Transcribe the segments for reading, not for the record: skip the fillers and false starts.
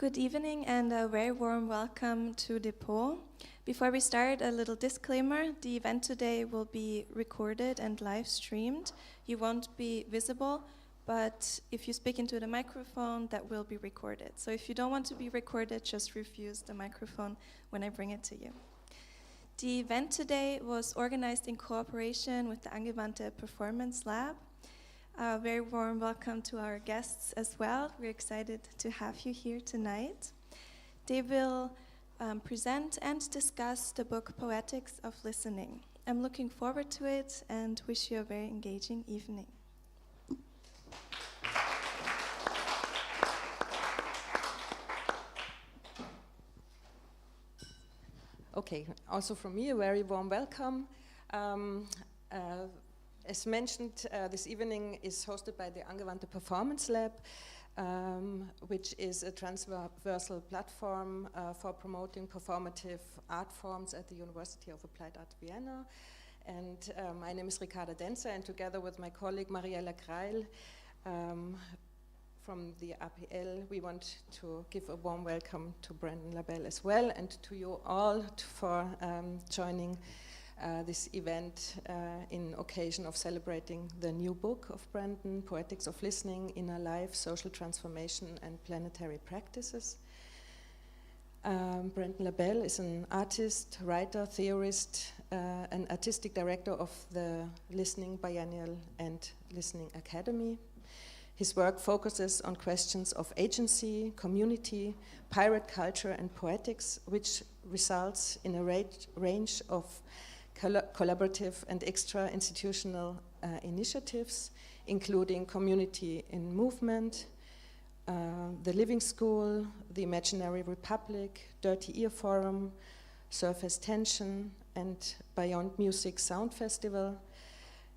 Good evening and a very warm welcome to Depot. Before we start, a little disclaimer. The event today will be recorded and live streamed. You won't be visible, but if you speak into the microphone, that will be recorded. So if you don't want to be recorded, just refuse the microphone when I bring it to you. The event today was organized in cooperation with the Angewandte Performance Lab. A very warm welcome to our guests as well. We're excited to have you here tonight. They will present and discuss the book Poetics of Listening. I'm looking forward to it and wish you a very engaging evening. Okay, also from me, a very warm welcome. As mentioned, this evening is hosted by the Angewandte Performance Lab, which is a transversal platform for promoting performative art forms at the University of Applied Art Vienna. And my name is Ricarda Denzer, and together with my colleague Mariella Greil from the APL, we want to give a warm welcome to Brandon LaBelle as well, and to you all for joining this event in occasion of celebrating the new book of Brandon, Poetics of Listening, Inner Life, Social Transformation and Planetary Practices. Brandon LaBelle is an artist, writer, theorist, and artistic director of the Listening Biennial and Listening Academy. His work focuses on questions of agency, community, pirate culture and poetics, which results in a range of collaborative and extra-institutional initiatives, including Community in Movement, the Living School, the Imaginary Republic, Dirty Ear Forum, Surface Tension, and Beyond Music Sound Festival.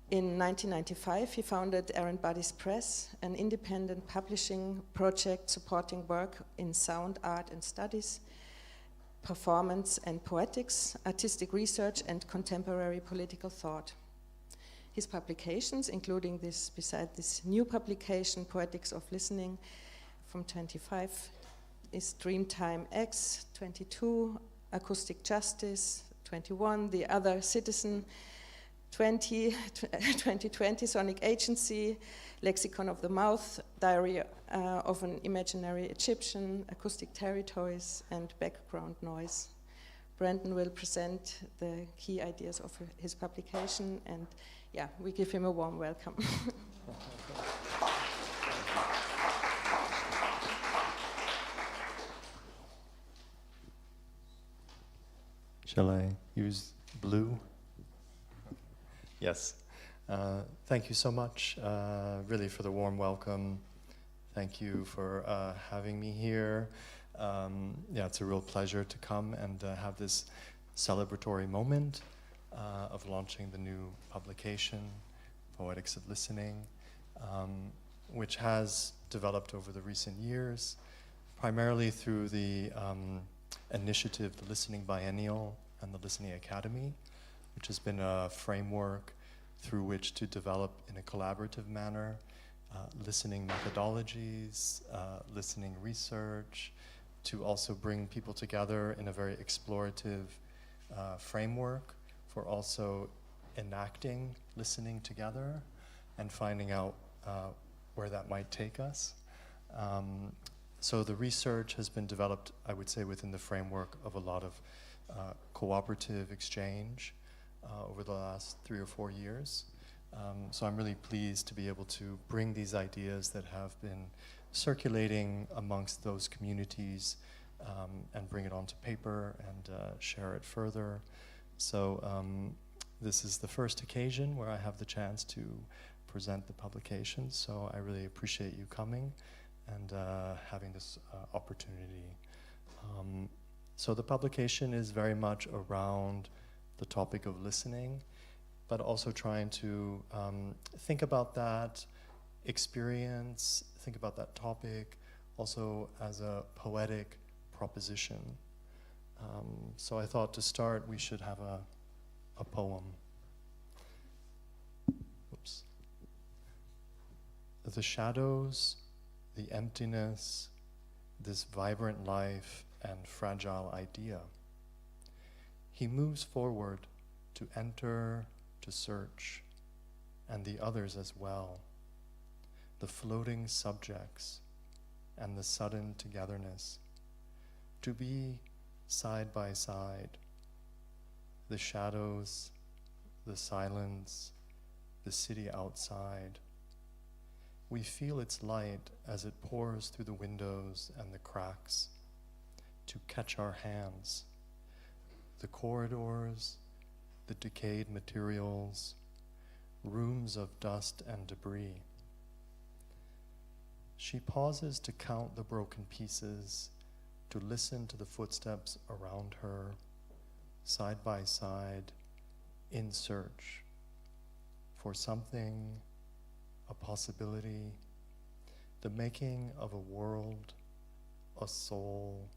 In 1995, he founded Aaron Buddy's Press, an independent publishing project supporting work in sound, art, and studies, performance and poetics, artistic research, and contemporary political thought. His publications, including beside this new publication, Poetics of Listening, from 25, is Dreamtime X, 22, Acoustic Justice, 21, The Other Citizen, 2020, Sonic Agency, Lexicon of the Mouth, Diary of an Imaginary Egyptian, Acoustic Territories, and Background Noise. Brandon will present the key ideas of his publication, and yeah, we give him a warm welcome. Shall I use blue? Yes. Thank you so much, really, for the warm welcome. Thank you for having me here. Yeah, it's a real pleasure to come and have this celebratory moment of launching the new publication, Poetics of Listening, which has developed over the recent years, primarily through the initiative, the Listening Biennial and the Listening Academy, which has been a framework through which to develop in a collaborative manner listening methodologies, listening research, to also bring people together in a very explorative framework for also enacting listening together and finding out where that might take us. So the research has been developed, I would say, within the framework of a lot of cooperative exchange over the last 3 or 4 years. So I'm really pleased to be able to bring these ideas that have been circulating amongst those communities and bring it onto paper and share it further. So this is the first occasion where I have the chance to present the publication, so I really appreciate you coming and having this opportunity. So the publication is very much around the topic of listening, but also trying to think about that experience, think about that topic, also as a poetic proposition. So I thought to start we should have a poem. Oops. The shadows, the emptiness, this vibrant life and fragile idea. He moves forward to enter, to search, and the others as well, the floating subjects and the sudden togetherness, to be side by side, the shadows, the silence, the city outside. We feel its light as it pours through the windows and the cracks to catch our hands, the corridors, the decayed materials, rooms of dust and debris. She pauses to count the broken pieces, to listen to the footsteps around her, side by side, in search for something, a possibility, the making of a world, a soul,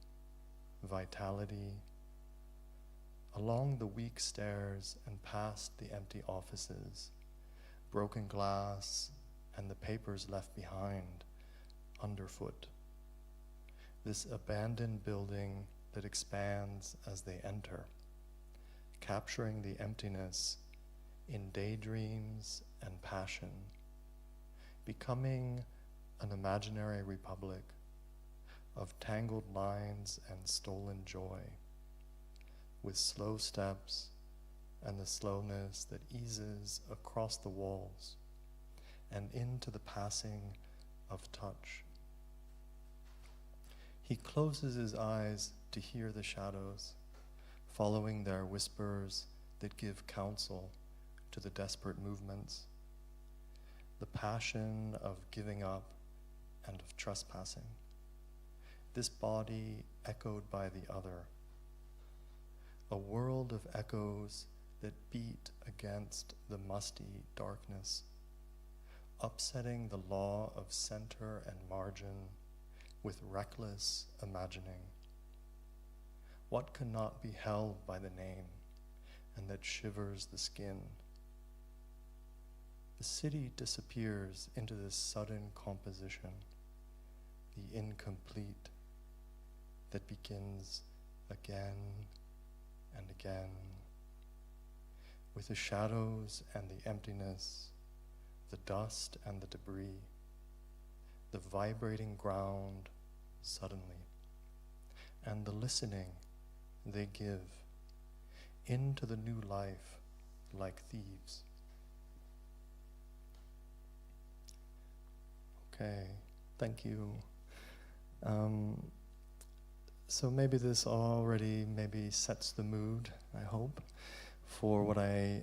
vitality, along the weak stairs and past the empty offices, broken glass and the papers left behind, underfoot. This abandoned building that expands as they enter, capturing the emptiness in daydreams and passion, becoming an imaginary republic of tangled lines and stolen joy, with slow steps and the slowness that eases across the walls and into the passing of touch. He closes his eyes to hear the shadows, following their whispers that give counsel to the desperate movements, the passion of giving up and of trespassing. This body echoed by the other, a world of echoes that beat against the musty darkness, upsetting the law of center and margin with reckless imagining. What cannot be held by the name and that shivers the skin? The city disappears into this sudden composition, the incomplete that begins again and again, with the shadows and the emptiness, the dust and the debris, the vibrating ground suddenly, and the listening they give into the new life like thieves. Okay, thank you. So maybe this already sets the mood, I hope, for what I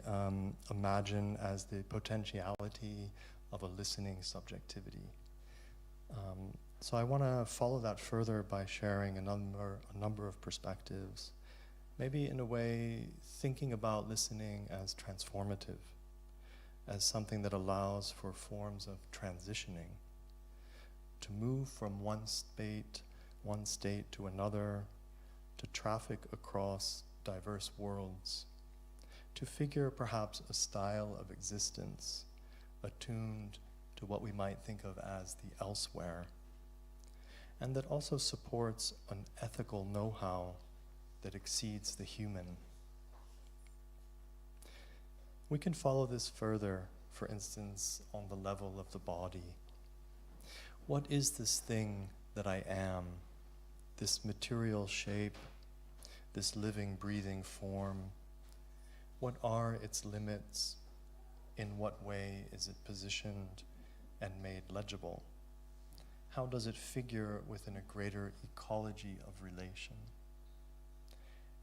imagine as the potentiality of a listening subjectivity. So I want to follow that further by sharing a number of perspectives, maybe in a way thinking about listening as transformative, as something that allows for forms of transitioning, to move from one state to another, to traffic across diverse worlds, to figure perhaps a style of existence attuned to what we might think of as the elsewhere, and that also supports an ethical know-how that exceeds the human. We can follow this further, for instance, on the level of the body. What is this thing that I am, this material shape, this living, breathing form? What are its limits? In what way is it positioned and made legible? How does it figure within a greater ecology of relation?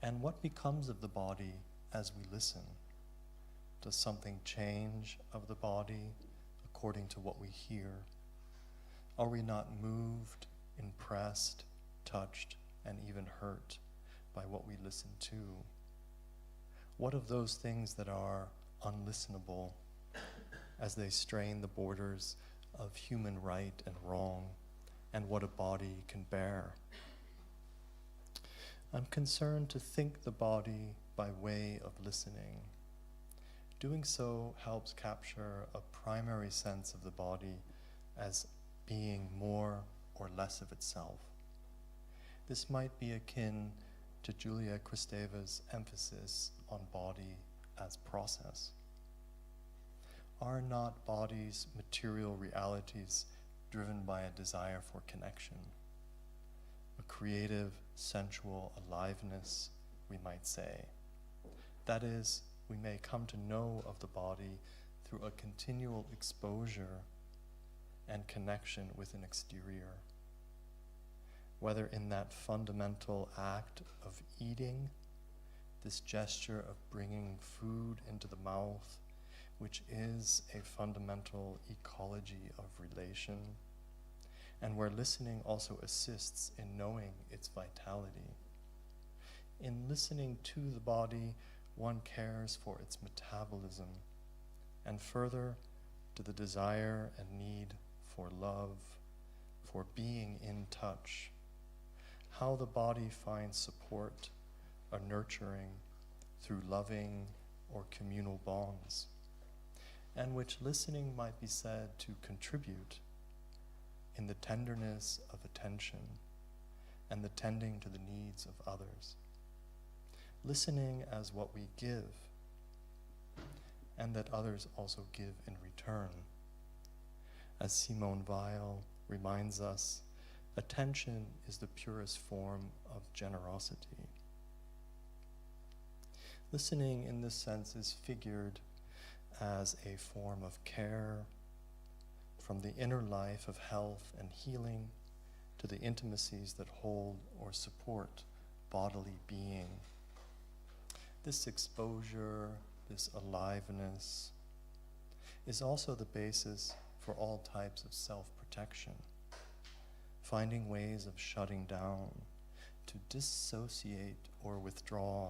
And what becomes of the body as we listen? Does something change of the body according to what we hear? Are we not moved, impressed, touched, and even hurt by what we listen to? What of those things that are unlistenable as they strain the borders of human right and wrong, and what a body can bear? I'm concerned to think the body by way of listening. Doing so helps capture a primary sense of the body as being more or less of itself, This might be akin to Julia Kristeva's emphasis on body as process. Are not bodies material realities driven by a desire for connection? A creative, sensual aliveness, we might say. That is, we may come to know of the body through a continual exposure and connection with an exterior. Whether in that fundamental act of eating, this gesture of bringing food into the mouth, which is a fundamental ecology of relation, and where listening also assists in knowing its vitality. In listening to the body, one cares for its metabolism, and further to the desire and need for love, for being in touch, how the body finds support, a nurturing through loving or communal bonds, and which listening might be said to contribute in the tenderness of attention and the tending to the needs of others. Listening as what we give, and that others also give in return. As Simone Weil reminds us, attention is the purest form of generosity. Listening in this sense is figured as a form of care, from the inner life of health and healing to the intimacies that hold or support bodily being. This exposure, this aliveness, is also the basis for all types of self-protection, finding ways of shutting down, to dissociate or withdraw.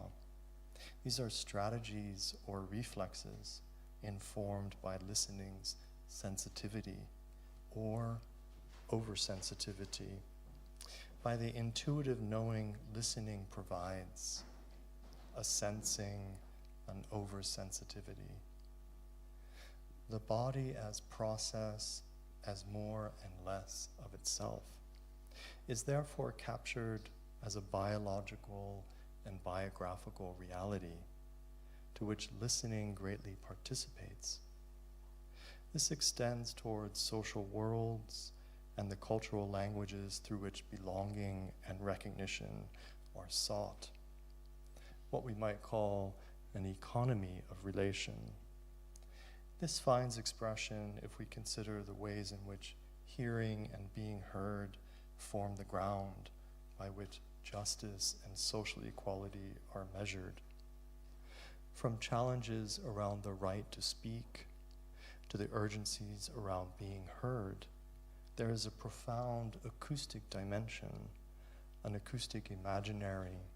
These are strategies or reflexes informed by listening's sensitivity or oversensitivity, by the intuitive knowing listening provides, a sensing, an oversensitivity. The body as process, as more and less of itself, is therefore captured as a biological and biographical reality to which listening greatly participates. This extends towards social worlds and the cultural languages through which belonging and recognition are sought, what we might call an economy of relation. This finds expression if we consider the ways in which hearing and being heard form the ground by which justice and social equality are measured. From challenges around the right to speak to the urgencies around being heard, there is a profound acoustic dimension, an acoustic imaginary,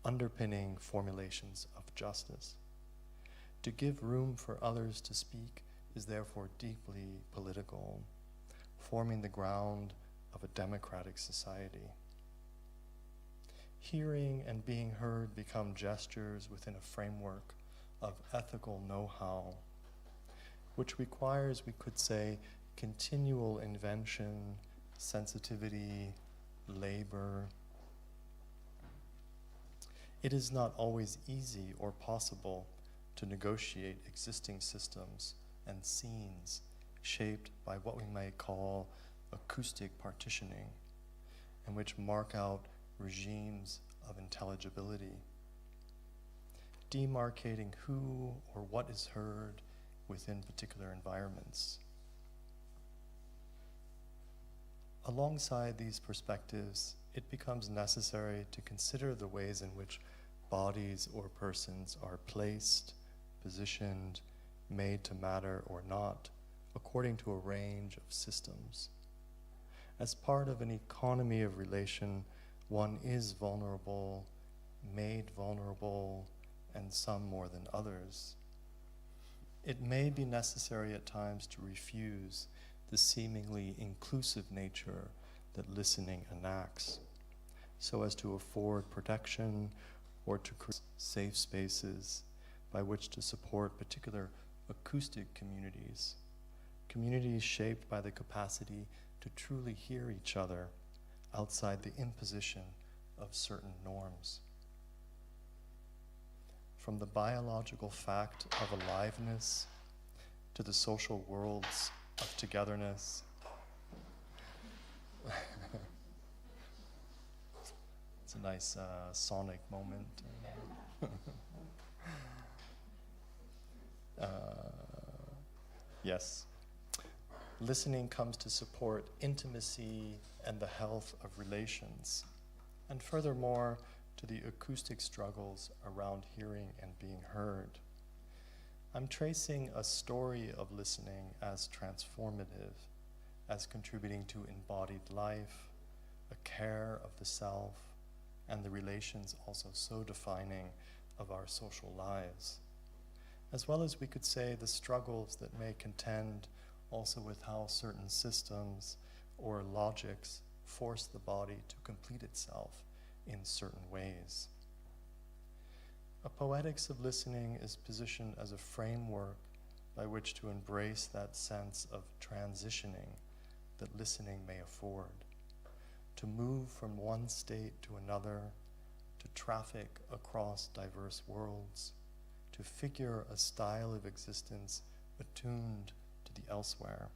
underpinning formulations of justice. To give room for others to speak is therefore deeply political, forming the ground of a democratic society. Hearing and being heard become gestures within a framework of ethical know-how, which requires, we could say, continual invention, sensitivity, labor. It is not always easy or possible to negotiate existing systems and scenes shaped by what we may call acoustic partitioning, and which mark out regimes of intelligibility, demarcating who or what is heard within particular environments. Alongside these perspectives, it becomes necessary to consider the ways in which bodies or persons are placed, positioned, made to matter or not, according to a range of systems. As part of an economy of relation, one is vulnerable, made vulnerable, and some more than others. It may be necessary at times to refuse the seemingly inclusive nature that listening enacts, so as to afford protection or to create safe spaces by which to support particular acoustic communities, communities shaped by the capacity to truly hear each other outside the imposition of certain norms. From the biological fact of aliveness to the social worlds of togetherness, it's a nice sonic moment. Yes. Listening comes to support intimacy and the health of relations, and furthermore, to the acoustic struggles around hearing and being heard. I'm tracing a story of listening as transformative, as contributing to embodied life, a care of the self, and the relations also so defining of our social lives. As well as we could say the struggles that may contend also with how certain systems or logics force the body to complete itself in certain ways. A Poetics of Listening is positioned as a framework by which to embrace that sense of transitioning that listening may afford, to move from one state to another, to traffic across diverse worlds, to figure a style of existence attuned to the elsewhere,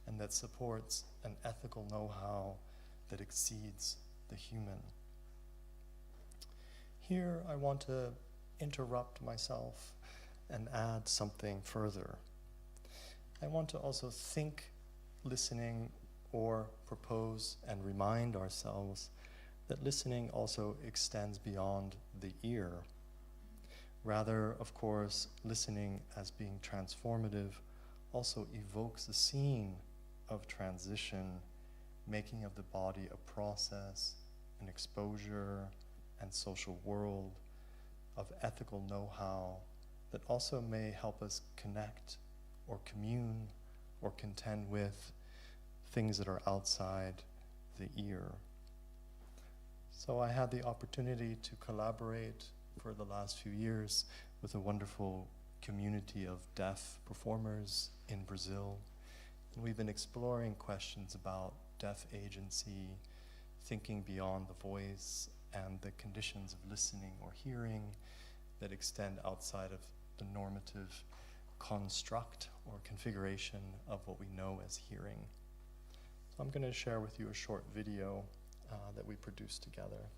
and that supports an ethical know-how that exceeds the human. Here I want to interrupt myself and add something further. I want to also think listening or propose and remind ourselves that listening also extends beyond the ear. Rather, of course, listening as being transformative also evokes a scene of transition, making of the body a process, an exposure, and social world of ethical know-how that also may help us connect or commune or contend with things that are outside the ear. So I had the opportunity to collaborate for the last few years with a wonderful community of deaf performers in Brazil. And we've been exploring questions about deaf agency, thinking beyond the voice, and the conditions of listening or hearing that extend outside of the normative construct or configuration of what we know as hearing. So I'm going to share with you a short video that we produced together.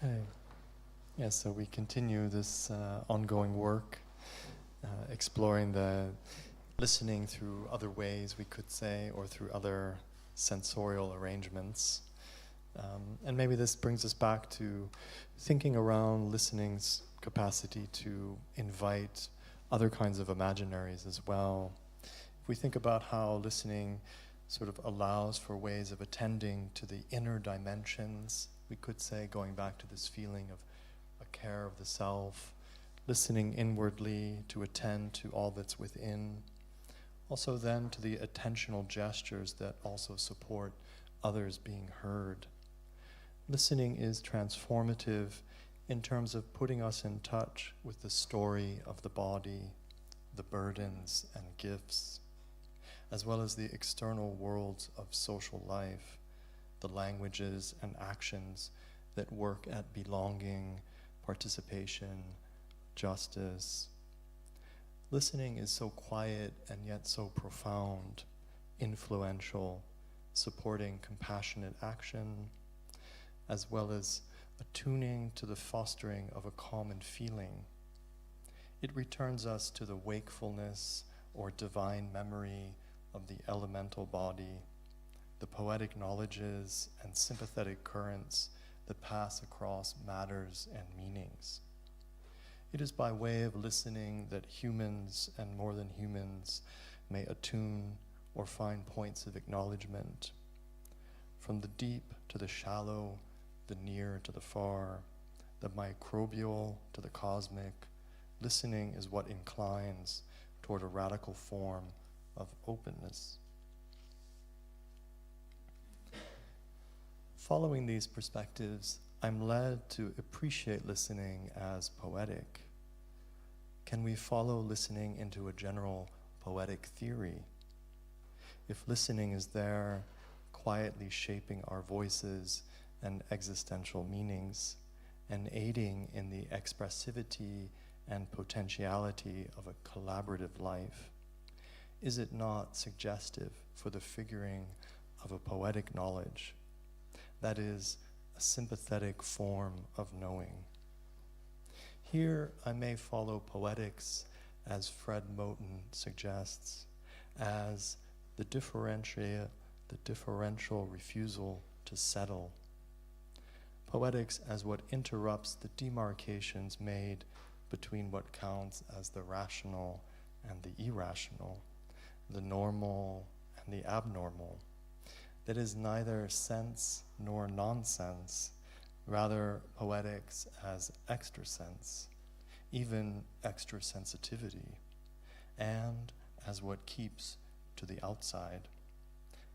Okay. Yeah, so we continue this ongoing work, exploring the listening through other ways, we could say, or through other sensorial arrangements. And maybe this brings us back to thinking around listening's capacity to invite other kinds of imaginaries as well. If we think about how listening sort of allows for ways of attending to the inner dimensions, we could say, going back to this feeling of a care of the self, listening inwardly to attend to all that's within. Also then to the attentional gestures that also support others being heard. Listening is transformative in terms of putting us in touch with the story of the body, the burdens and gifts, as well as the external worlds of social life, the languages and actions that work at belonging, participation, justice. Listening is so quiet and yet so profound, influential, supporting compassionate action, as well as attuning to the fostering of a common feeling. It returns us to the wakefulness or divine memory of the elemental body, the poetic knowledges and sympathetic currents that pass across matters and meanings. It is by way of listening that humans and more than humans may attune or find points of acknowledgement. From the deep to the shallow, the near to the far, the microbial to the cosmic, listening is what inclines toward a radical form of openness. Following these perspectives, I'm led to appreciate listening as poetic. Can we follow listening into a general poetic theory? If listening is there, quietly shaping our voices and existential meanings, and aiding in the expressivity and potentiality of a collaborative life, is it not suggestive for the figuring of a poetic knowledge, that is, a sympathetic form of knowing? Here I may follow poetics, as Fred Moten suggests, as the differential refusal to settle. Poetics as what interrupts the demarcations made between what counts as the rational and the irrational, the normal and the abnormal, that is neither sense nor nonsense, rather poetics as extra sense, even extra sensitivity, and as what keeps to the outside,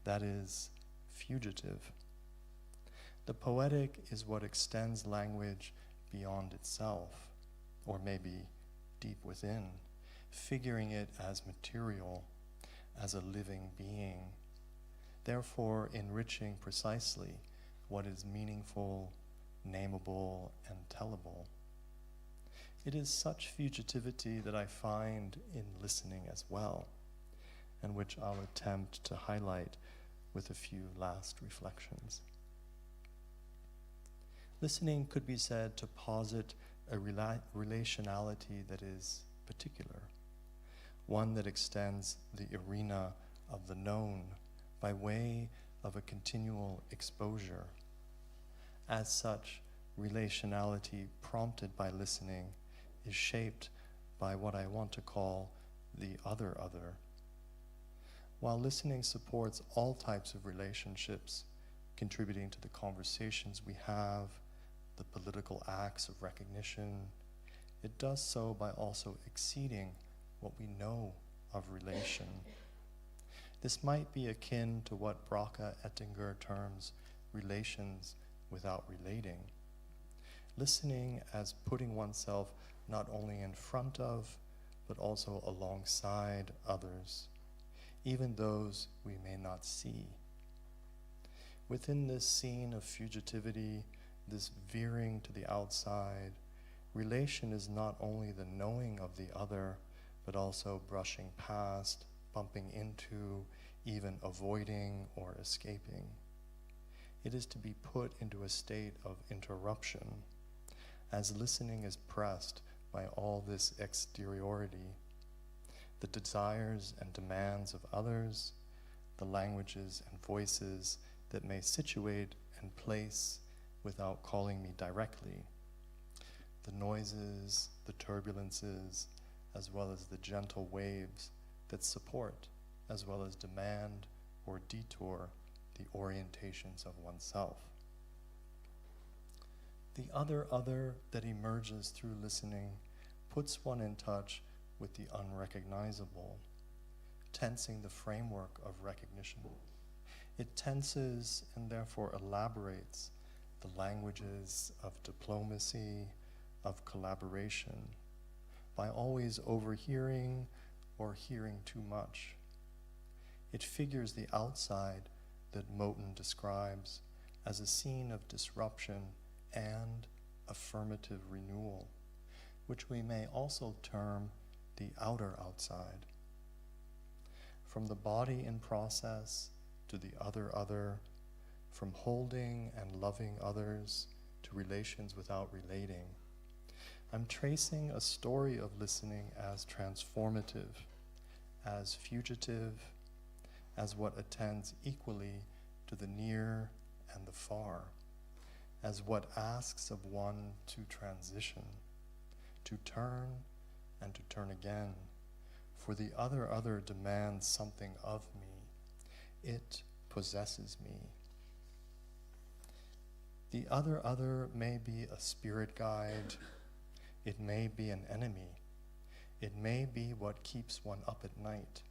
that is fugitive. The poetic is what extends language beyond itself, or maybe deep within, figuring it as material, as a living being, therefore enriching precisely what is meaningful, nameable, and tellable. It is such fugitivity that I find in listening as well, and which I'll attempt to highlight with a few last reflections. Listening could be said to posit a relationality that is particular, one that extends the arena of the known by way of a continual exposure. As such, relationality prompted by listening is shaped by what I want to call the other. While listening supports all types of relationships, contributing to the conversations we have, the political acts of recognition, it does so by also exceeding what we know of relation. This might be akin to what Bracha-Ettinger terms relations without relating. Listening as putting oneself not only in front of, but also alongside others, even those we may not see. Within this scene of fugitivity, this veering to the outside, relation is not only the knowing of the other, but also brushing past, bumping into, even avoiding or escaping. It is to be put into a state of interruption, as listening is pressed by all this exteriority, the desires and demands of others, the languages and voices that may situate and place without calling me directly, the noises, the turbulences, as well as the gentle waves that support, as well as demand or detour the orientations of oneself. The other that emerges through listening puts one in touch with the unrecognizable, tensing the framework of recognition. It tenses and therefore elaborates the languages of diplomacy, of collaboration, by always overhearing or hearing too much. It figures the outside that Moten describes as a scene of disruption and affirmative renewal, which we may also term the outer outside. From the body in process to the other, from holding and loving others to relations without relating, I'm tracing a story of listening as transformative, as fugitive, as what attends equally to the near and the far, as what asks of one to transition, to turn and to turn again, for the other demands something of me. It possesses me. The other may be a spirit guide. It may be an enemy. It may be what keeps one up at night.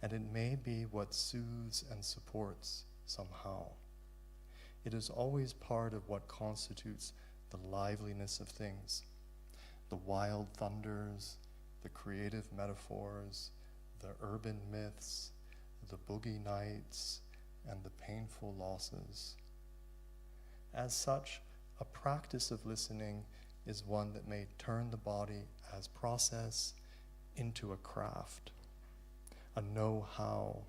And it may be what soothes and supports somehow. It is always part of what constitutes the liveliness of things, the wild thunders, the creative metaphors, the urban myths, the boogie nights, and the painful losses. As such, a practice of listening is one that may turn the body as process into a craft, a know-how,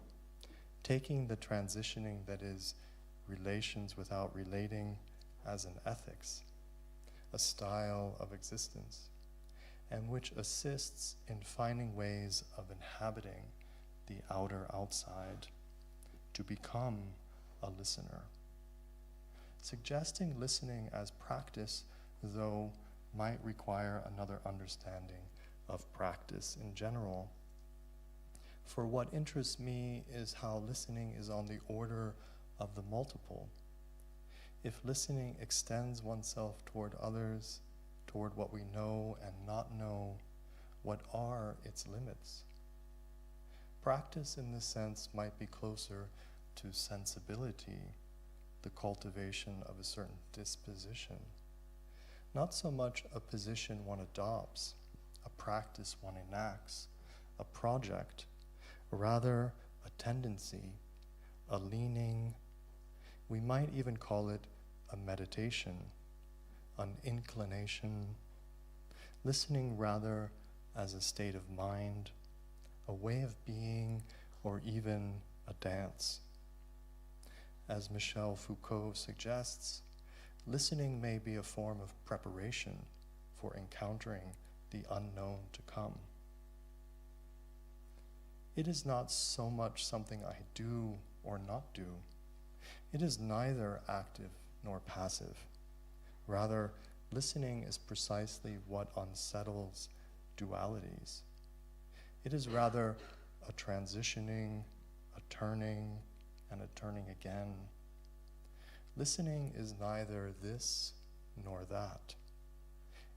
taking the transitioning that is relations without relating as an ethics, a style of existence, and which assists in finding ways of inhabiting the outer outside to become a listener. Suggesting listening as practice, though, might require another understanding of practice in general. For what interests me is how listening is on the order of the multiple. If listening extends oneself toward others, toward what we know and not know, what are its limits? Practice in this sense might be closer to sensibility, the cultivation of a certain disposition. Not so much a position one adopts, a practice one enacts, a project, rather a tendency, a leaning. We might even call it a meditation, an inclination, listening rather as a state of mind, a way of being, or even a dance. As Michel Foucault suggests, listening may be a form of preparation for encountering the unknown to come. It is not so much something I do or not do. It is neither active nor passive. Rather, listening is precisely what unsettles dualities. It is rather a transitioning, a turning, and a turning again. Listening is neither this nor that.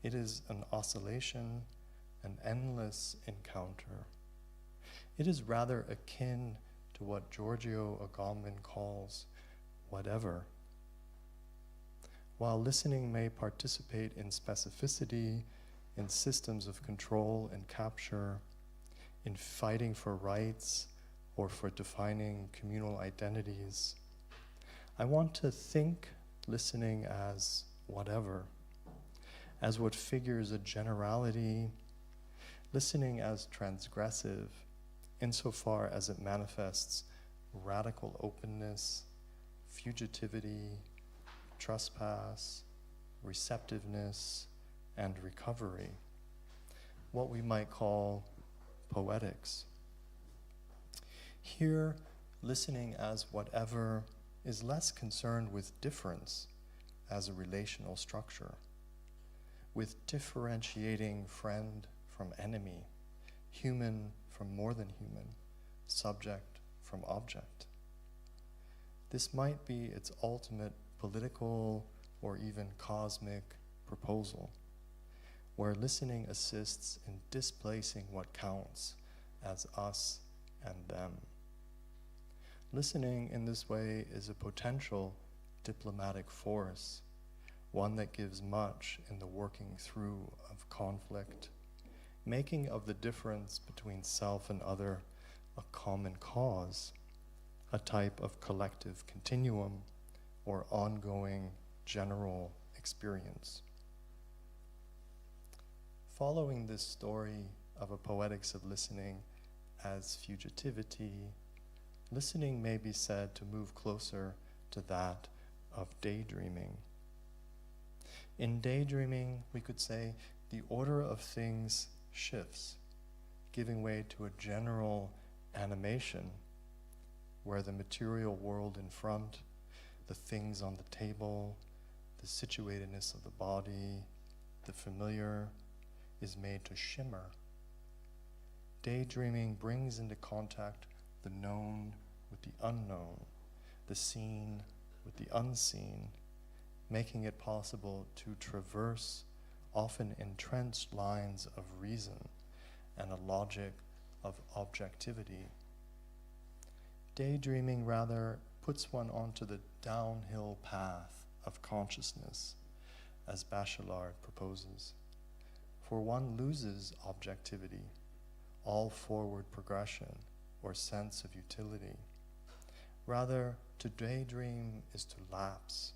It is an oscillation, an endless encounter. It is rather akin to what Giorgio Agamben calls whatever. While listening may participate in specificity, in systems of control and capture, in fighting for rights or for defining communal identities, I want to think listening as whatever, as what figures a generality, listening as transgressive, insofar as it manifests radical openness, fugitivity, trespass, receptiveness, and recovery, what we might call poetics. Here, listening as whatever is less concerned with difference as a relational structure, with differentiating friend from enemy, human from more than human, subject from object. This might be its ultimate political or even cosmic proposal, where listening assists in displacing what counts as us and them. Listening in this way is a potential diplomatic force, one that gives much in the working through of conflict, making of the difference between self and other a common cause, a type of collective continuum or ongoing general experience. Following this story of a poetics of listening as fugitivity, listening may be said to move closer to that of daydreaming. In daydreaming, we could say the order of things shifts, giving way to a general animation where the material world in front, the things on the table, the situatedness of the body, the familiar, is made to shimmer. Daydreaming brings into contact the known with the unknown, the seen with the unseen, making it possible to traverse often entrenched lines of reason and a logic of objectivity. Daydreaming rather puts one onto the downhill path of consciousness, as Bachelard proposes. For one loses objectivity, all forward progression or sense of utility. Rather, to daydream is to lapse,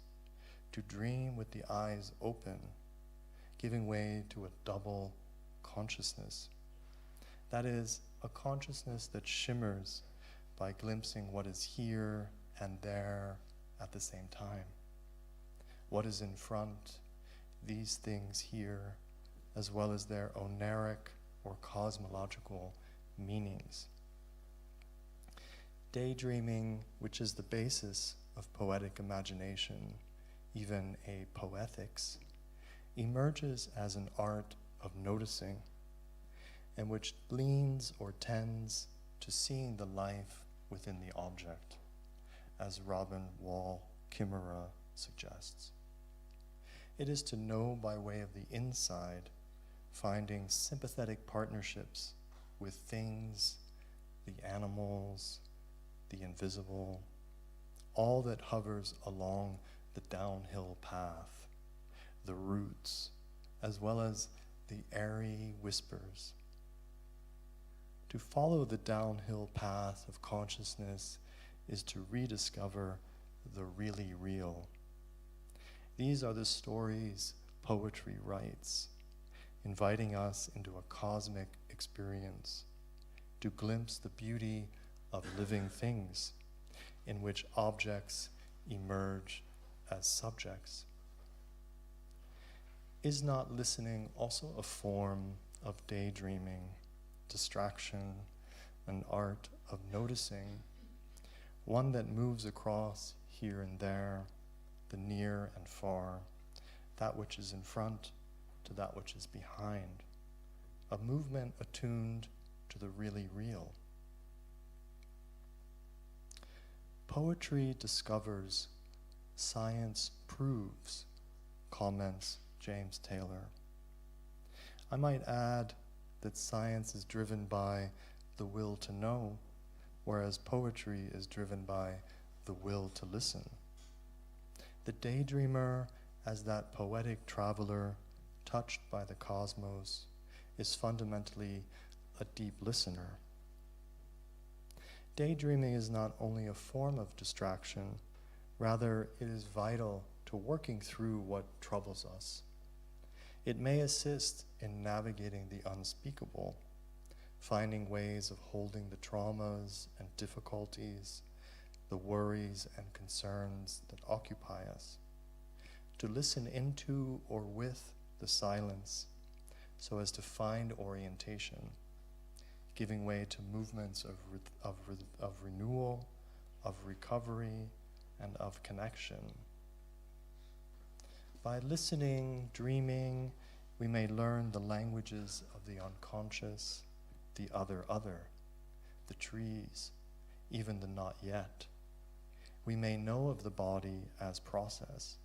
to dream with the eyes open, giving way to a double consciousness. That is, a consciousness that shimmers by glimpsing what is here and there at the same time. What is in front, these things here, as well as their oneric or cosmological meanings. Daydreaming, which is the basis of poetic imagination, even a poetics, emerges as an art of noticing, and which leans or tends to seeing the life within the object, as Robin Wall Kimmerer suggests. It is to know by way of the inside, finding sympathetic partnerships with things, the animals, the invisible, all that hovers along the downhill path, the roots, as well as the airy whispers. To follow the downhill path of consciousness is to rediscover the really real. These are the stories poetry writes, inviting us into a cosmic experience, to glimpse the beauty of living things, in which objects emerge as subjects. Is not listening also a form of daydreaming, distraction, an art of noticing, one that moves across here and there, the near and far, that which is in front to that which is behind, a movement attuned to the really real? Poetry discovers, science proves, comments James Taylor. I might add that science is driven by the will to know, whereas poetry is driven by the will to listen. The daydreamer, as that poetic traveler touched by the cosmos, is fundamentally a deep listener. Daydreaming is not only a form of distraction, rather it is vital to working through what troubles us. It may assist in navigating the unspeakable, finding ways of holding the traumas and difficulties, the worries and concerns that occupy us, to listen into or with the silence so as to find orientation, giving way to movements of renewal, of recovery, and of connection. By listening, dreaming, we may learn the languages of the unconscious, the other, the trees, even the not yet. We may know of the body as process,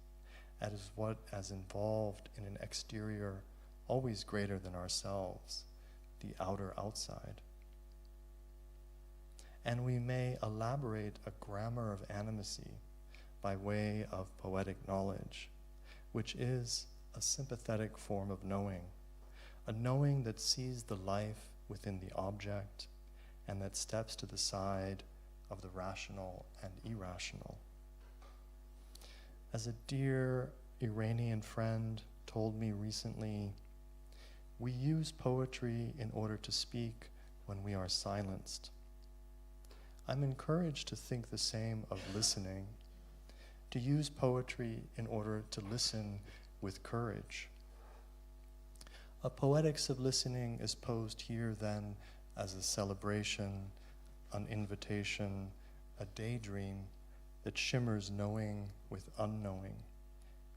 as involved in an exterior always greater than ourselves, the outer outside. And we may elaborate a grammar of animacy by way of poetic knowledge, which is a sympathetic form of knowing, a knowing that sees the life within the object and that steps to the side of the rational and irrational. As a dear Iranian friend told me recently, we use poetry in order to speak when we are silenced. I'm encouraged to think the same of listening, to use poetry in order to listen with courage. A Poetics of Listening is posed here then as a celebration, an invitation, a daydream that shimmers knowing with unknowing,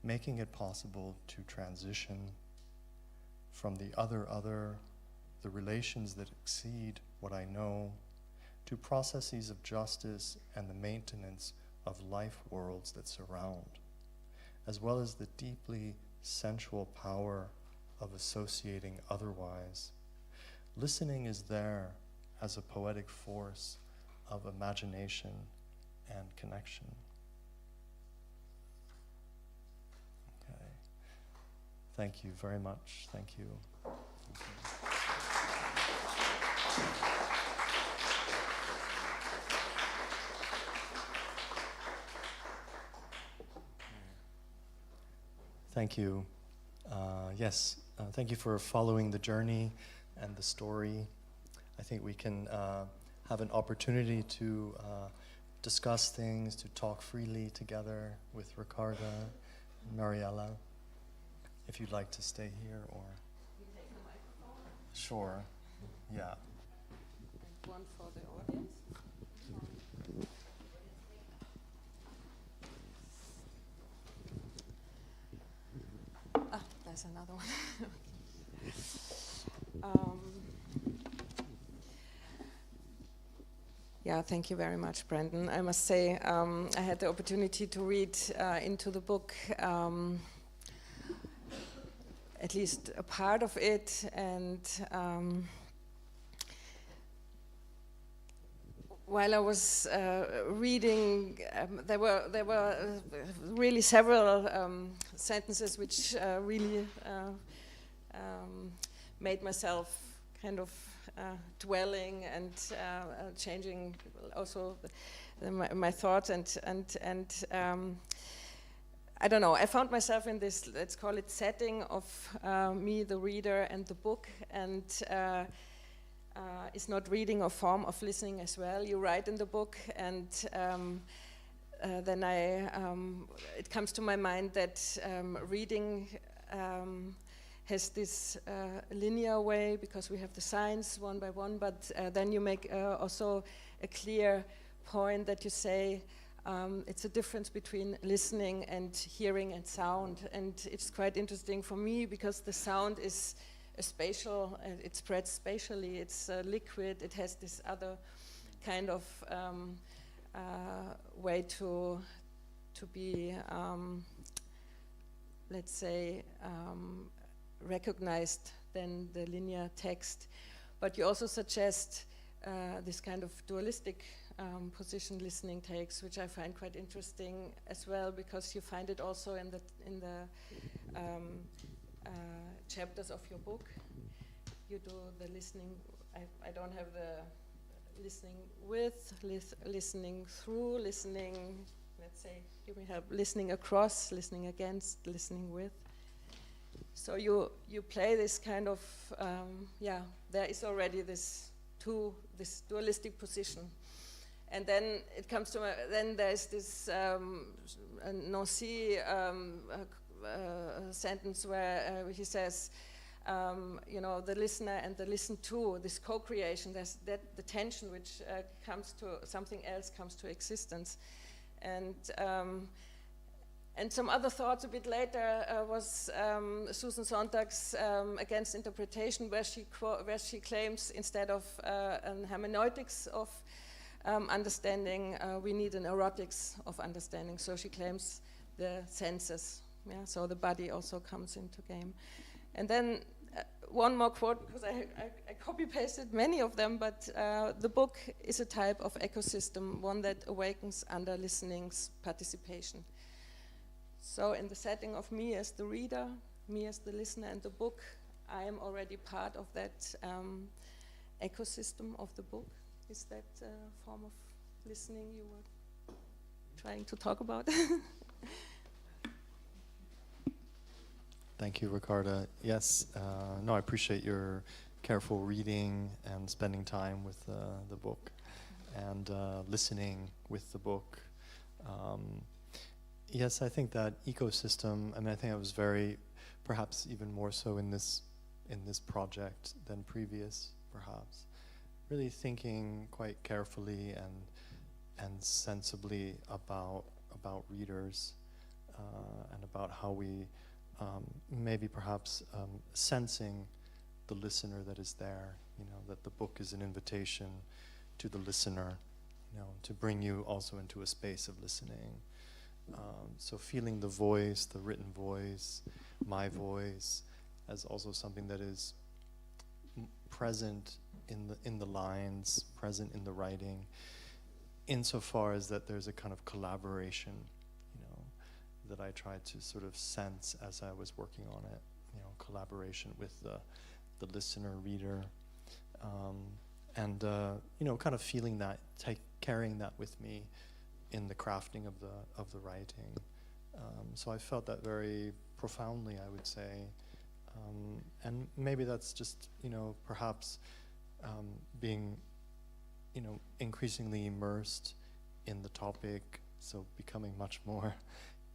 making it possible to transition from the other, the relations that exceed what I know, to processes of justice and the maintenance of life worlds that surround, as well as the deeply sensual power of associating otherwise. Listening is there as a poetic force of imagination and connection. Okay. Thank you very much. Thank you. Thank you. Yes, thank you for following the journey and the story. I think we can have an opportunity to discuss things, to talk freely together with Ricarda and Mariella. If you'd like to stay here or... You take the microphone? Sure, yeah. And one for the audience. There's another one. Yeah, thank you very much, Brandon. I must say, I had the opportunity to read into the book, at least a part of it, and while I was reading, there were really several sentences which really made myself kind of dwelling and changing also my thoughts and I don't know. I found myself in this, let's call it, setting of me, the reader, and the book, and it's not reading a form of listening as well. You write in the book, and then it comes to my mind that reading has this linear way, because we have the signs one by one, but then you make also a clear point that you say it's a difference between listening and hearing and sound, and it's quite interesting for me because the sound is a spatial, it spreads spatially, it's liquid, it has this other kind of way to be, let's say, recognized than the linear text. But you also suggest this kind of dualistic position listening takes, which I find quite interesting as well, because you find it also in the chapters of your book. You do the listening, I don't have the listening with, listening through, listening, let's say, you may have listening across, listening against, listening with. So you play this kind of, there is already this dualistic position. And then it comes to, then there's this Nancy sentence where he says, the listener and the listened to, this co-creation, there's the tension which comes to something else, comes to existence. And some other thoughts a bit later was Susan Sontag's Against Interpretation, where she claims instead of an hermeneutics of understanding, we need an erotics of understanding. So she claims the senses. Yeah, so the body also comes into game. And then one more quote, because I copy-pasted many of them, but the book is a type of ecosystem, one that awakens under listening's participation. So in the setting of me as the reader, me as the listener, and the book, I am already part of that ecosystem of the book. Is that a form of listening you were trying to talk about? Thank you, Ricarda. Yes, no, I appreciate your careful reading and spending time with the book and listening with the book. Yes, I think that ecosystem, I think I was very, perhaps even more so in this project than previous, perhaps. Really thinking quite carefully and sensibly about readers and about how we maybe perhaps sensing the listener that is there, that the book is an invitation to the listener, to bring you also into a space of listening. So feeling the voice, the written voice, my voice, as also something that is present in the lines, present in the writing, insofar as that there's a kind of collaboration, that I tried to sort of sense as I was working on it, collaboration with the listener, reader, and kind of feeling that, carrying that with me in the crafting of the writing. So I felt that very profoundly, I would say, and maybe that's just perhaps being increasingly immersed in the topic, so becoming much more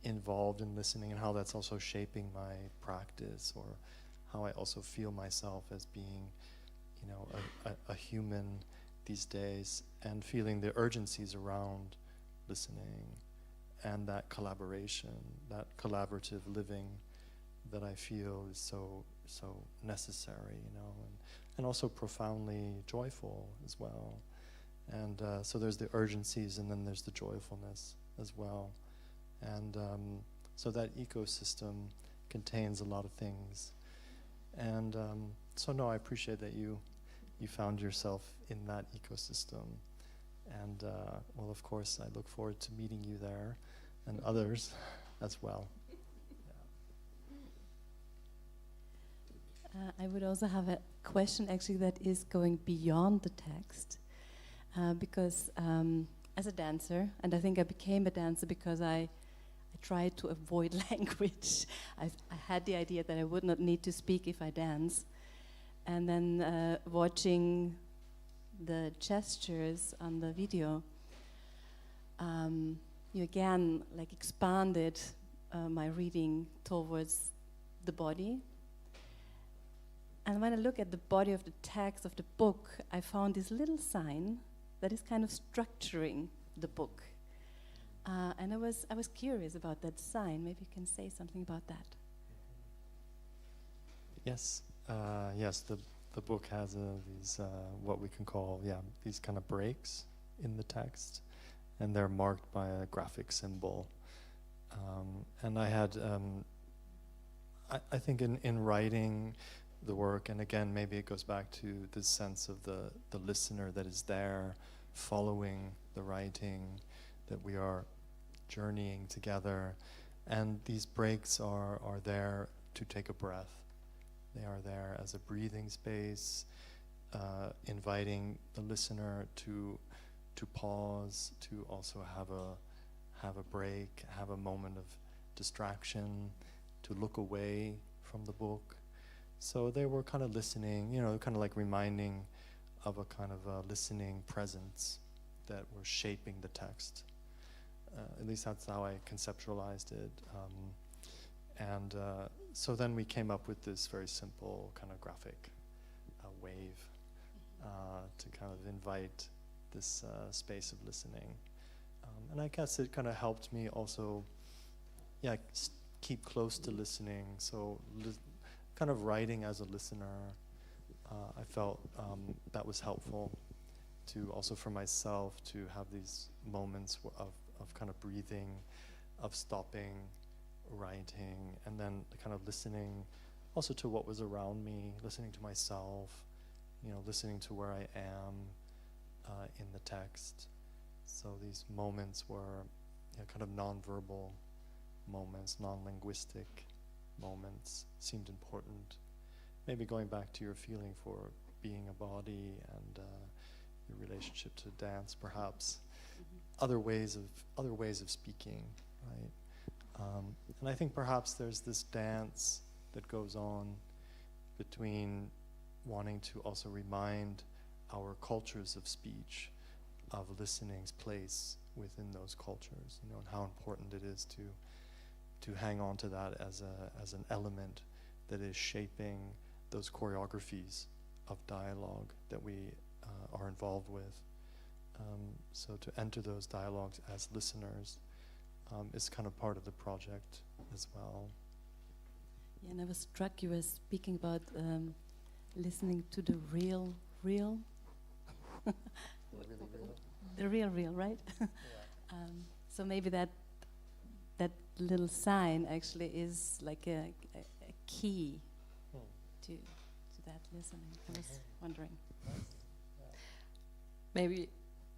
involved in listening, and how that's also shaping my practice, or how I also feel myself as being a human these days, and feeling the urgencies around listening and that collaboration, that collaborative living that I feel is so necessary, and also profoundly joyful as well. And so there's the urgencies, and then there's the joyfulness as well. And so that ecosystem contains a lot of things. And so no, I appreciate that you found yourself in that ecosystem. And well, of course, I look forward to meeting you there and others as well. I would also have a question actually that is going beyond the text, because as a dancer, and I think I became a dancer because I tried to avoid language. I had the idea that I would not need to speak if I dance. And then watching the gestures on the video, you again expanded my reading towards the body. And when I look at the body of the text of the book, I found this little sign that is kind of structuring the book. And I was curious about that sign. Maybe you can say something about that. Yes, yes. The book has these what we can call these kind of breaks in the text, and they're marked by a graphic symbol. And I had, I think in writing the work, and again maybe it goes back to this sense of the listener that is there, following the writing, that we are journeying together, and these breaks are there to take a breath. They are there as a breathing space, inviting the listener to pause, to also have a break, have a moment of distraction, to look away from the book. So they were kind of listening, kind of like reminding of a kind of listening presence that were shaping the text. At least that's how I conceptualized it. And so then we came up with this very simple kind of graphic wave to kind of invite this space of listening. And I guess it kind of helped me also, keep close to listening. So kind of writing as a listener, I felt that was helpful to also for myself to have these moments of kind of breathing, of stopping, writing, and then kind of listening also to what was around me, listening to myself, listening to where I am in the text. So these moments were kind of non-verbal moments, non-linguistic moments seemed important. Maybe going back to your feeling for being a body and your relationship to dance, perhaps. Other ways of speaking, right? And I think perhaps there's this dance that goes on between wanting to also remind our cultures of speech of listening's place within those cultures, and how important it is to hang on to that as an element that is shaping those choreographies of dialogue that we are involved with. So to enter those dialogues as listeners is kind of part of the project as well. Yeah, and I was struck you were speaking about listening to the real. The real, right? Yeah. So maybe that little sign actually is like a key to that listening. I was wondering. Maybe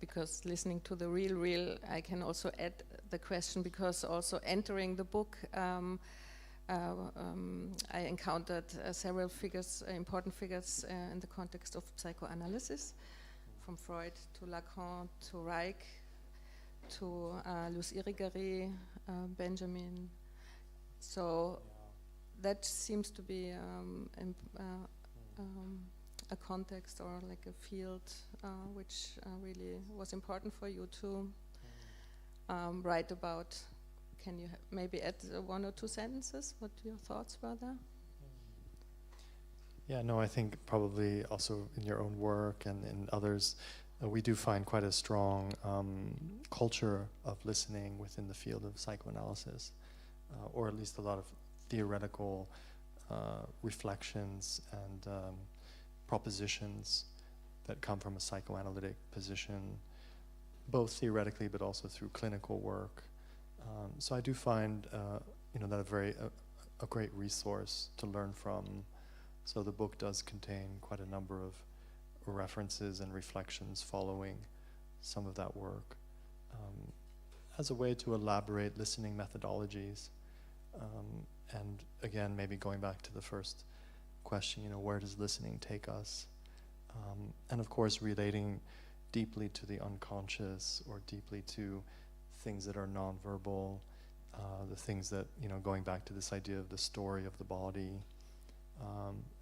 because listening to the real, I can also add the question, because also entering the book, I encountered several figures, important figures in the context of psychoanalysis, from Freud to Lacan to Reich to Luce Irigaray, Benjamin. So that seems to be a context or like a field which really was important for you to write about. Can you maybe add one or two sentences? What are your thoughts about that? Yeah, no, I think probably also in your own work and in others, we do find quite a strong culture of listening within the field of psychoanalysis, or at least a lot of theoretical reflections and propositions that come from a psychoanalytic position, both theoretically but also through clinical work. So I do find that a great resource to learn from. So the book does contain quite a number of references and reflections following some of that work as a way to elaborate listening methodologies. And again, maybe going back to the first question, where does listening take us? And of course, relating deeply to the unconscious or deeply to things that are nonverbal, the things that, going back to this idea of the story of the body,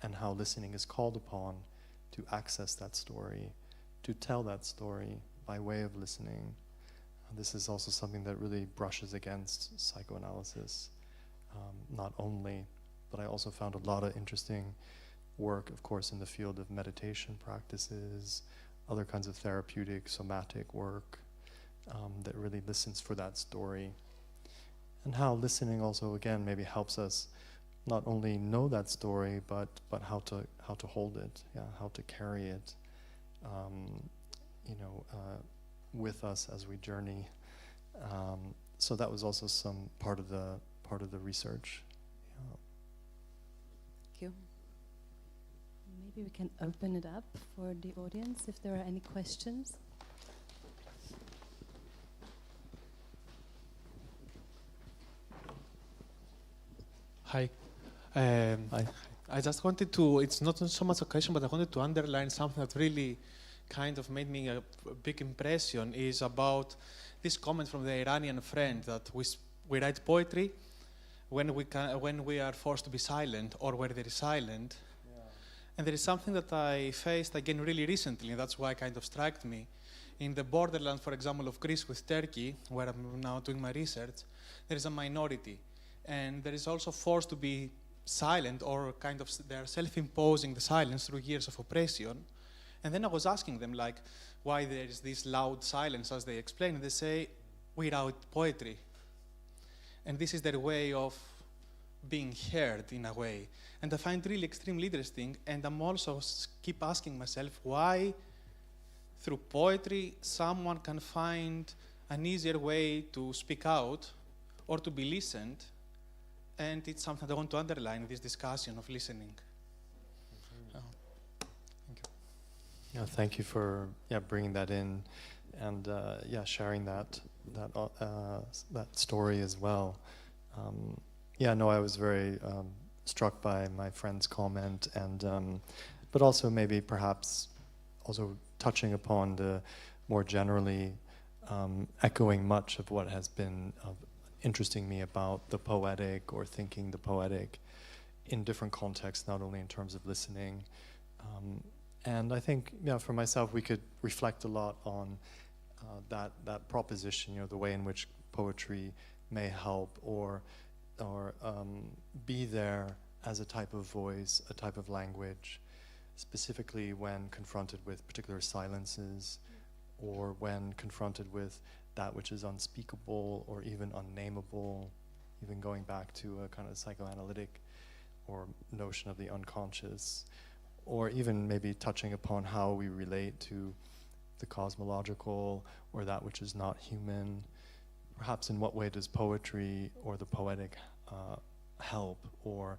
and how listening is called upon to access that story, to tell that story by way of listening. This is also something that really brushes against psychoanalysis, not only, but I also found a lot of interesting work, of course, in the field of meditation practices, other kinds of therapeutic, somatic work that really listens for that story. And how listening also, again, maybe helps us not only know that story, but how to hold it, how to carry it, with us as we journey. So that was also some part of the research. Thank you. Maybe we can open it up for the audience if there are any questions. Hi. Hi. I just wanted to, it's not so much a question, but I wanted to underline something that really kind of made me a big impression, is about this comment from the Iranian friend that we write poetry when we are forced to be silent or where there is silent. Yeah. And there is something that I faced again really recently, and that's why it kind of struck me. In the borderland, for example, of Greece with Turkey, where I'm now doing my research, there is a minority. And there is also forced to be silent, or kind of they're self-imposing the silence through years of oppression. And then I was asking them, like, why there is this loud silence, as they explain, and they say, without poetry. And this is their way of being heard, in a way. And I find it really extremely interesting, and I'm also keep asking myself why, through poetry, someone can find an easier way to speak out or to be listened, and it's something that I want to underline in this discussion of listening. Thank you. Yeah, thank you for bringing that in, and sharing that story as well. I was very struck by my friend's comment, and but also maybe perhaps also touching upon the more generally echoing much of what has been interesting me about the poetic, or thinking the poetic in different contexts, not only in terms of listening. And I think, for myself, we could reflect a lot on that proposition, the way in which poetry may help or be there as a type of voice, a type of language, specifically when confronted with particular silences, or when confronted with that which is unspeakable or even unnameable, even going back to a kind of psychoanalytic or notion of the unconscious, or even maybe touching upon how we relate to the cosmological or that which is not human. Perhaps in what way does poetry or the poetic help, or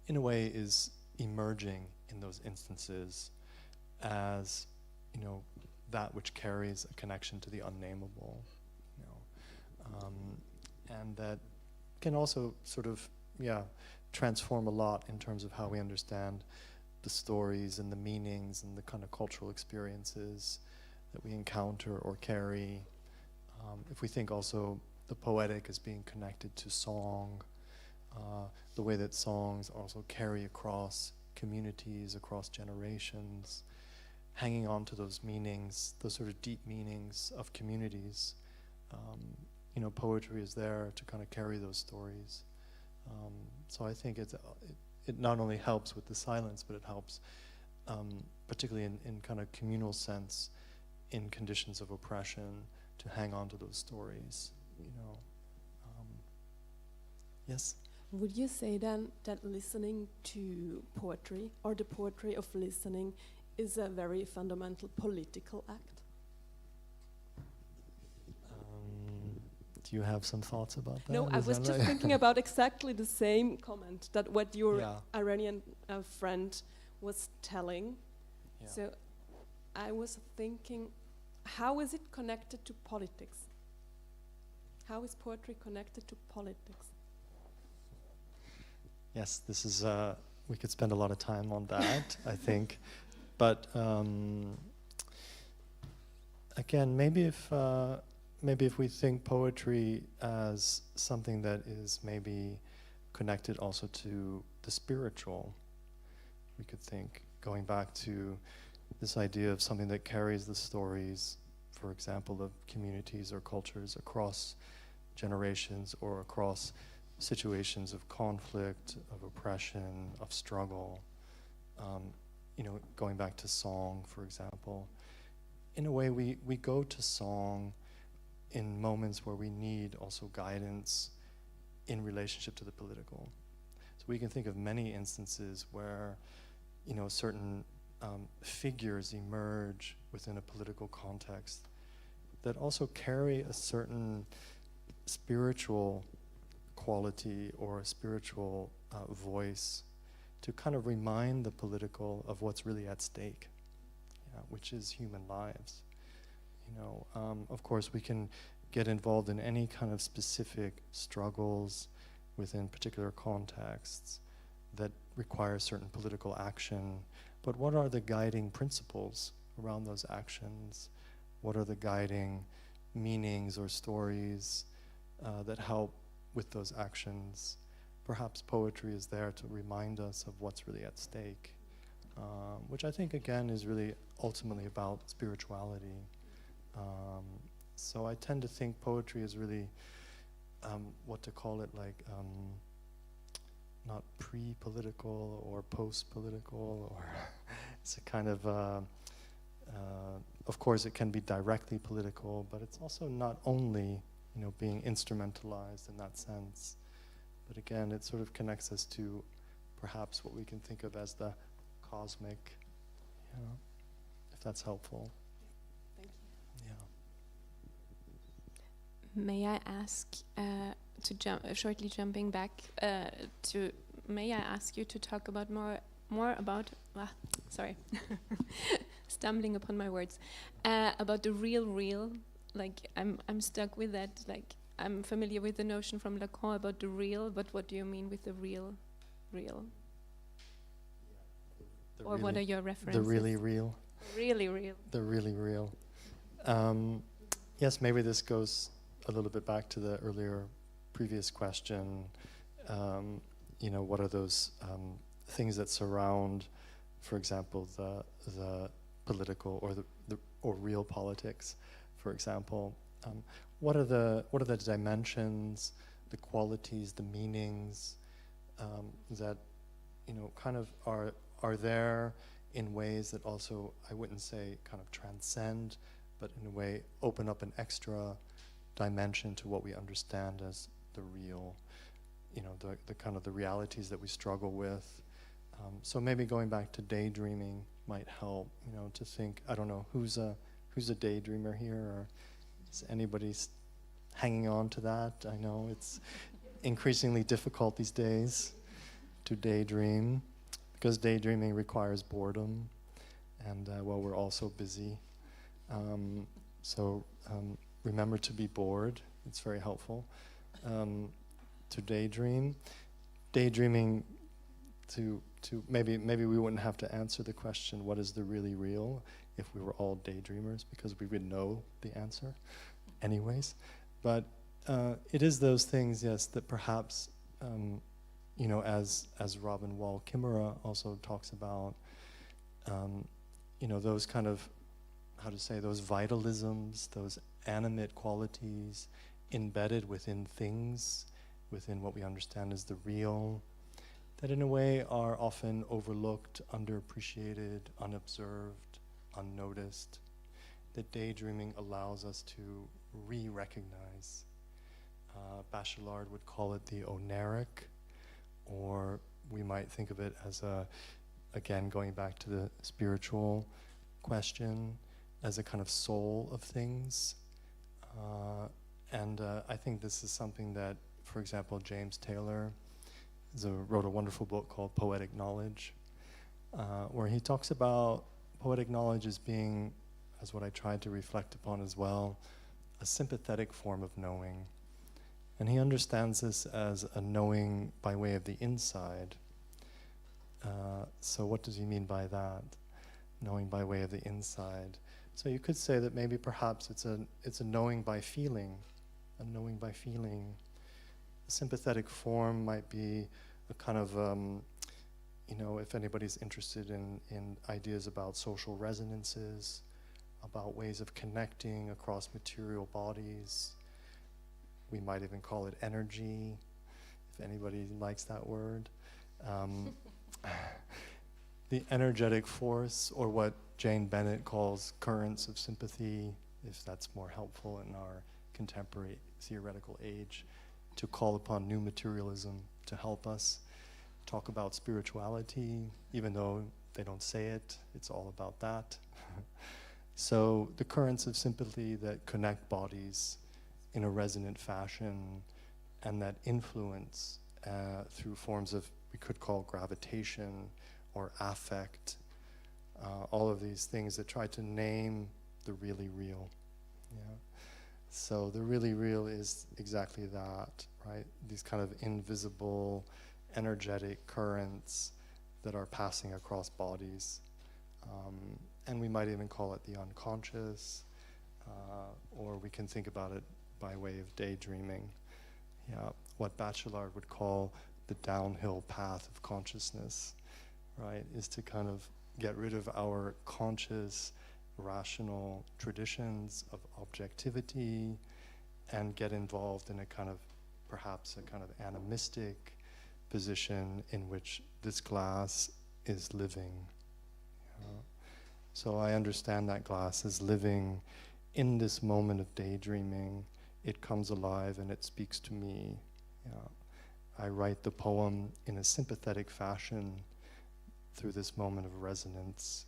in a way is emerging in those instances as, that which carries a connection to the unnameable, and that can also sort of, transform a lot in terms of how we understand the stories and the meanings and the kind of cultural experiences that we encounter or carry. If we think also the poetic as being connected to song, the way that songs also carry across communities, across generations, hanging on to those meanings, those sort of deep meanings of communities. Poetry is there to kind of carry those stories. So I think it not only helps with the silence, but it helps particularly in kind of communal sense, in conditions of oppression, to hang on to those stories. Yes? Would you say then that listening to poetry, or the poetry of listening, is a very fundamental political act? Do you have some thoughts about that? No, I was just thinking about exactly the same comment, that what your Iranian friend was telling. Yeah. So I was thinking, how is it connected to politics? How is poetry connected to politics? Yes, this is, we could spend a lot of time on that, I think. But again, maybe if we think poetry as something that is maybe connected also to the spiritual, we could think, going back to this idea of something that carries the stories, for example, of communities or cultures across generations or across situations of conflict, of oppression, of struggle. Going back to song, for example. In a way, we go to song in moments where we need also guidance in relationship to the political. So we can think of many instances where, certain figures emerge within a political context that also carry a certain spiritual quality or a spiritual voice to kind of remind the political of what's really at stake, which is human lives. Of course, we can get involved in any kind of specific struggles within particular contexts that require certain political action, but what are the guiding principles around those actions? What are the guiding meanings or stories that help with those actions? Perhaps poetry is there to remind us of what's really at stake, which I think, again, is really ultimately about spirituality. So I tend to think poetry is really, not pre-political or post-political, or it's a kind of course it can be directly political, but it's also not only, being instrumentalized in that sense. But again, it sort of connects us to perhaps what we can think of as the cosmic, if that's helpful. Thank you. Yeah. May I ask shortly jumping back may I ask you to talk about more about sorry, stumbling upon my words, about the real. Like I'm stuck with that. Like I'm familiar with the notion from Lacan about the real, but what do you mean with the real? Or what are your references? The really real. Really real. The really real. Yes, maybe this goes a little bit back to the previous question. What are those things that surround, for example, the political or real politics, for example? What are the dimensions, the qualities, the meanings that kind of are there in ways that also, I wouldn't say kind of transcend, but in a way open up an extra dimension to what we understand as the real, the kind of the realities that we struggle with. So maybe going back to daydreaming might help, to think, I don't know, who's a daydreamer here, or is anybody hanging on to that? I know it's increasingly difficult these days to daydream, because daydreaming requires boredom, and we're all so busy. So remember to be bored. It's very helpful to daydream. Daydreaming to maybe we wouldn't have to answer the question, what is the really real, if we were all daydreamers, because we would know the answer anyways. But it is those things, yes, that perhaps as Robin Wall Kimmerer also talks about, those kind of, those vitalisms, those animate qualities embedded within things, within what we understand as the real, that in a way are often overlooked, underappreciated, unobserved, unnoticed, that daydreaming allows us to re-recognize. Bachelard would call it the oneric, or we might think of it as again, going back to the spiritual question, as a kind of soul of things. And I think this is something that, for example, James Taylor wrote a wonderful book called Poetic Knowledge, where he talks about poetic knowledge as being, as what I tried to reflect upon as well, a sympathetic form of knowing. And he understands this as a knowing by way of the inside. So what does he mean by that? Knowing by way of the inside. So you could say that maybe perhaps it's a knowing by feeling, a knowing by feeling. A sympathetic form might be a kind of, if anybody's interested in ideas about social resonances, about ways of connecting across material bodies. We might even call it energy, if anybody likes that word. The energetic force, or what Jane Bennett calls currents of sympathy, if that's more helpful in our contemporary theoretical age, to call upon new materialism to help us talk about spirituality, even though they don't say it, it's all about that. So the currents of sympathy that connect bodies in a resonant fashion, and that influence through forms of, we could call gravitation or affect, all of these things that try to name the really real. Yeah. So the really real is exactly that, right? These kind of invisible, energetic currents that are passing across bodies. And we might even call it the unconscious, or we can think about it by way of daydreaming. Yeah, what Bachelard would call the downhill path of consciousness, right, is to kind of get rid of our conscious, rational traditions of objectivity and get involved in a kind of, perhaps a kind of animistic, position in which this glass is living. So I understand that glass is living in this moment of daydreaming. It comes alive and it speaks to me. I write the poem in a sympathetic fashion through this moment of resonance,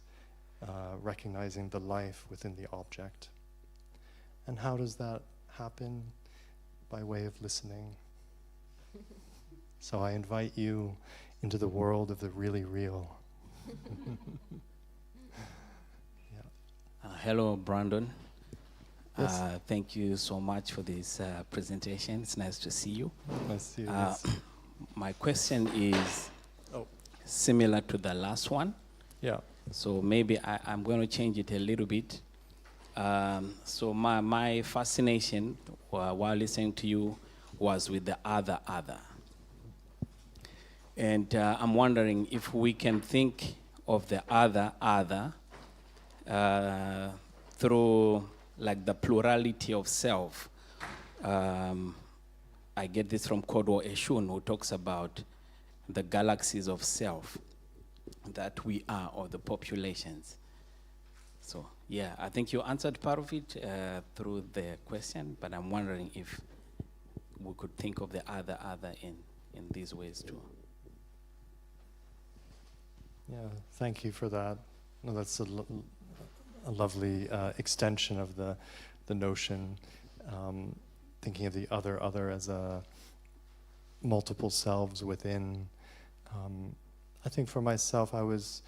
recognizing the life within the object. And how does that happen? By way of listening. So I invite you into the world of the really real. Hello, Brandon. Yes. Thank you so much for this presentation. It's nice to see you. Nice to see you. My question is Oh. similar to the last one. Yeah. So maybe I'm going to change it a little bit. So my fascination while listening to you was with the other. And I'm wondering if we can think of the other through like the plurality of self. I get this from Kodwo Eshun, who talks about the galaxies of self that we are, or the populations. So yeah, I think you answered part of it through the question, but I'm wondering if we could think of the other in these ways too. Yeah, thank you for that. No, that's a lovely extension of the notion, thinking of the other as a multiple selves within. I think for myself, I was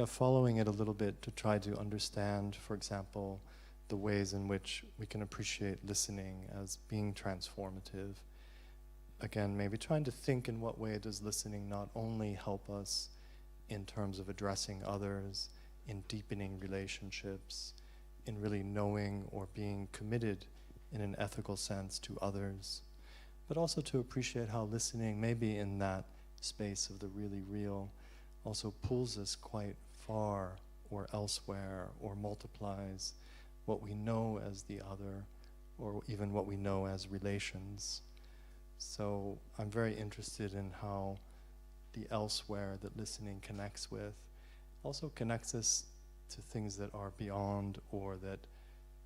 following it a little bit to try to understand, for example, the ways in which we can appreciate listening as being transformative. Again, maybe trying to think in what way does listening not only help us in terms of addressing others, in deepening relationships, in really knowing or being committed in an ethical sense to others, but also to appreciate how listening, maybe in that space of the really real, also pulls us quite far or elsewhere, or multiplies what we know as the other, or even what we know as relations. So I'm very interested in how the elsewhere that listening connects with also connects us to things that are beyond, or that,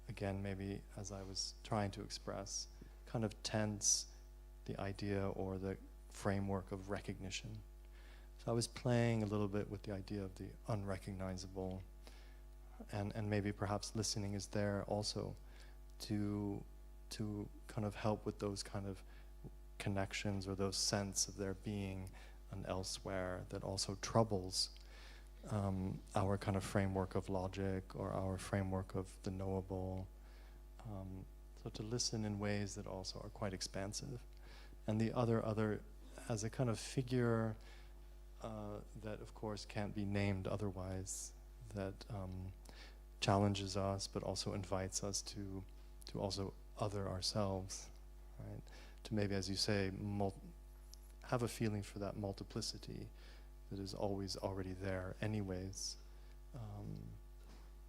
again, maybe as I was trying to express, kind of tense the idea or the framework of recognition. So I was playing a little bit with the idea of the unrecognizable, and maybe perhaps listening is there also to kind of help with those kind of connections, or those sense of there being an elsewhere that also troubles our kind of framework of logic, or our framework of the knowable. So to listen in ways that also are quite expansive. And the other as a kind of figure that of course can't be named otherwise, that challenges us but also invites us to also other ourselves, right? To maybe, as you say, have a feeling for that multiplicity that is always already there anyways.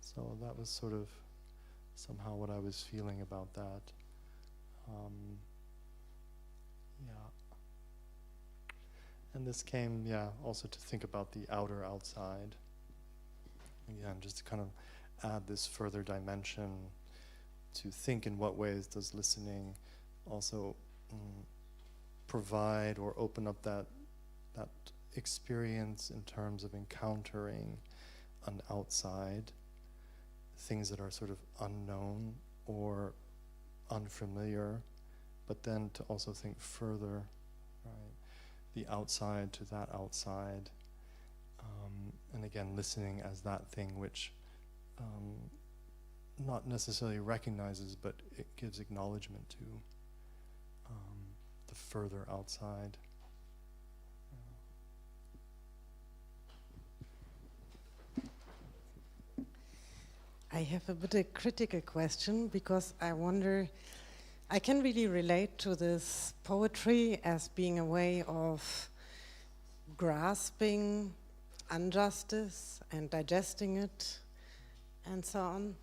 So that was sort of somehow what I was feeling about that. And this came, also to think about the outer outside. Again, just to kind of add this further dimension, to think in what ways does listening also provide or open up that experience in terms of encountering an outside, things that are sort of unknown or unfamiliar, but then to also think further, right? The outside to that outside, and again, listening as that thing which not necessarily recognizes, but it gives acknowledgement to the further outside. I have a bit of critical question, because I wonder, I can really relate to this poetry as being a way of grasping injustice and digesting it and so on.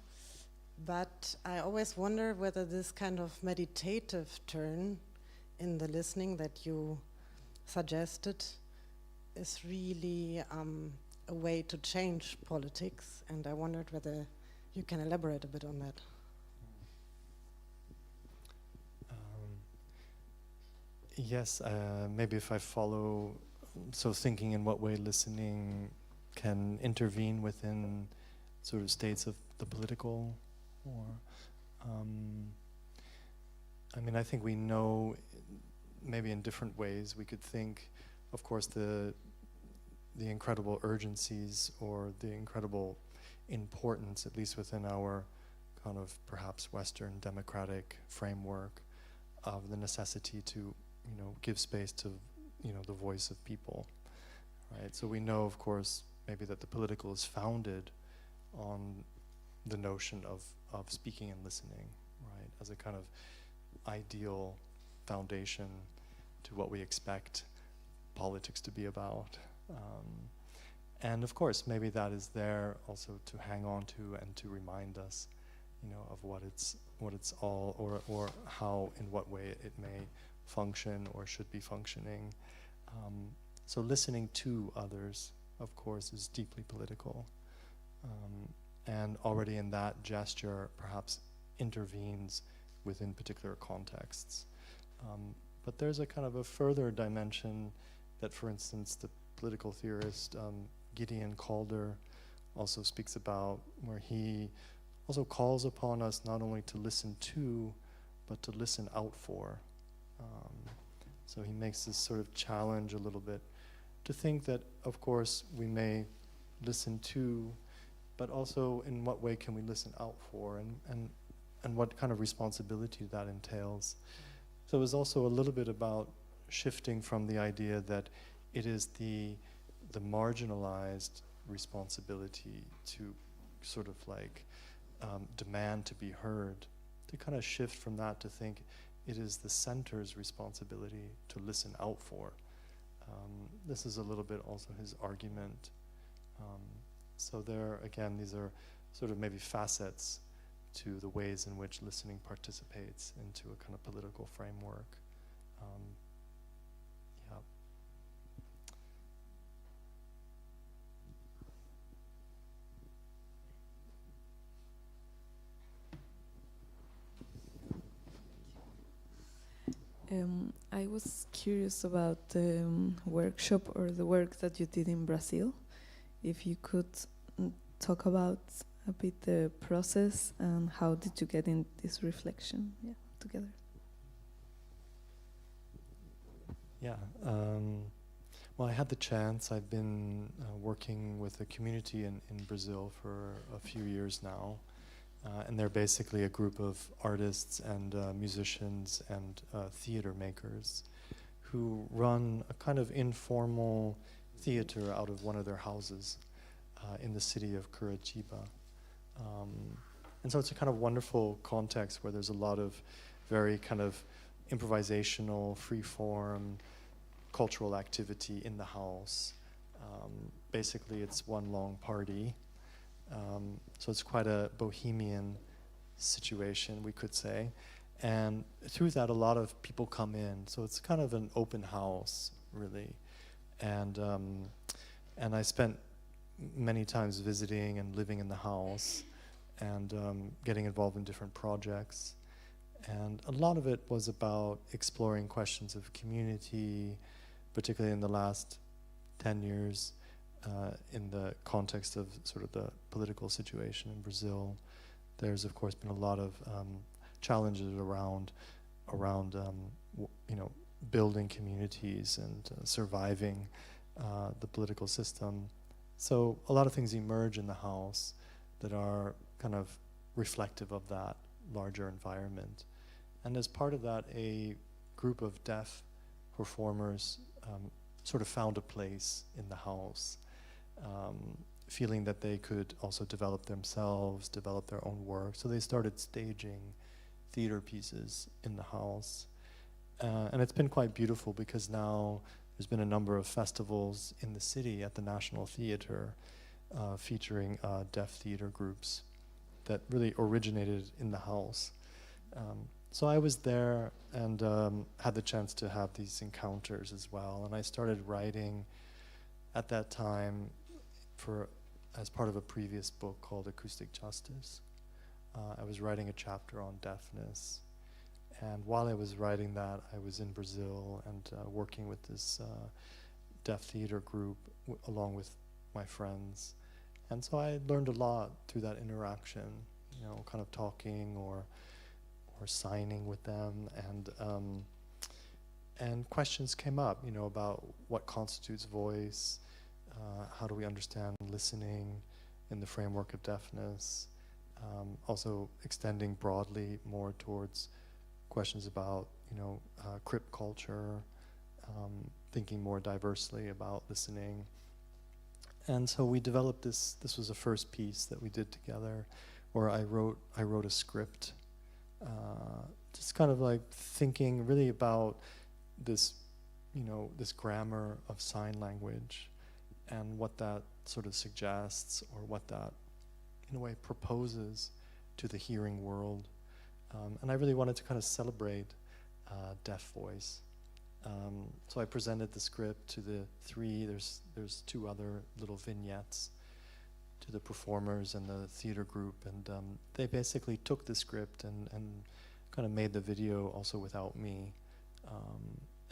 But I always wonder whether this kind of meditative turn in the listening that you suggested is really a way to change politics, and I wondered whether you can elaborate a bit on that. Yes, maybe if I follow, so thinking in what way listening can intervene within sort of states of the political, or I mean, I think we know maybe in different ways. We could think, of course, the incredible urgencies or the incredible importance, at least within our kind of perhaps Western democratic framework, of the necessity to, give space to, the voice of people, right? So we know, of course, maybe that the political is founded on the notion of speaking and listening, right, as a kind of ideal foundation to what we expect politics to be about. And of course, maybe that is there also to hang on to and to remind us, of what it's all, or how, in what way it may function or should be functioning. So listening to others, of course, is deeply political. And already in that gesture, perhaps intervenes within particular contexts. But there's a kind of a further dimension that, for instance, the political theorist Gideon Calder also speaks about, where he also calls upon us not only to listen to, but to listen out for. So he makes this sort of challenge a little bit to think that, of course, we may listen to, but also in what way can we listen out for, and what kind of responsibility that entails. So it was also a little bit about shifting from the idea that it is the marginalized responsibility to sort of like demand to be heard, to kind of shift from that to think it is the center's responsibility to listen out for. This is a little bit also his argument. So there, again, these are sort of maybe facets to the ways in which listening participates into a kind of political framework. I was curious about the workshop or the work that you did in Brazil. If you could talk about a bit the process and how did you get in this reflection together? Yeah. Well, I had the chance. I've been working with a community in Brazil for a few years now. And they're basically a group of artists and musicians and theater makers who run a kind of informal theater out of one of their houses in the city of Curitiba. And so it's a kind of wonderful context where there's a lot of very kind of improvisational, free-form, cultural activity in the house. Basically, it's one long party. So it's quite a bohemian situation, we could say. And through that, a lot of people come in. So it's kind of an open house, really. And I spent many times visiting and living in the house and getting involved in different projects. And a lot of it was about exploring questions of community, particularly in the last 10 years. In the context of sort of the political situation in Brazil, there's of course been a lot of challenges around building communities and surviving the political system. So a lot of things emerge in the house that are kind of reflective of that larger environment. And as part of that, a group of deaf performers sort of found a place in the house. Feeling that they could also develop themselves, develop their own work. So they started staging theater pieces in the house. And it's been quite beautiful because now there's been a number of festivals in the city at the National Theater featuring deaf theater groups that really originated in the house. so I was there and had the chance to have these encounters as well. And I started writing at that time as part of a previous book called Acoustic Justice. I was writing a chapter on deafness. And while I was writing that, I was in Brazil and working with this deaf theater group along with my friends. And so I learned a lot through that interaction, kind of talking or signing with them, and questions came up, about what constitutes voice, how do we understand listening in the framework of deafness, also extending broadly more towards questions about, crip culture, thinking more diversely about listening. And so we developed this was the first piece that we did together, where I wrote a script, just kind of like thinking really about this, this grammar of sign language and what that sort of suggests, or what that, in a way, proposes to the hearing world. And I really wanted to kind of celebrate deaf voice. So I presented the script to the three, there's two other little vignettes, to the performers and the theater group, and they basically took the script and kind of made the video also without me.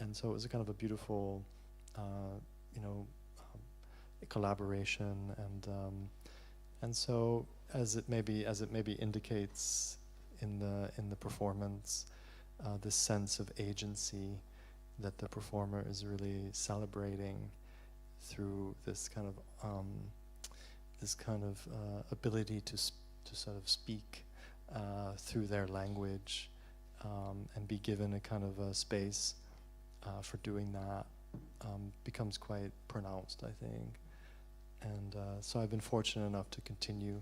And so it was a kind of a beautiful, collaboration, and so as it maybe indicates in the performance, this sense of agency that the performer is really celebrating through this kind of ability to sort of speak through their language, and be given a kind of a space for doing that, becomes quite pronounced, I think. And so I've been fortunate enough to continue.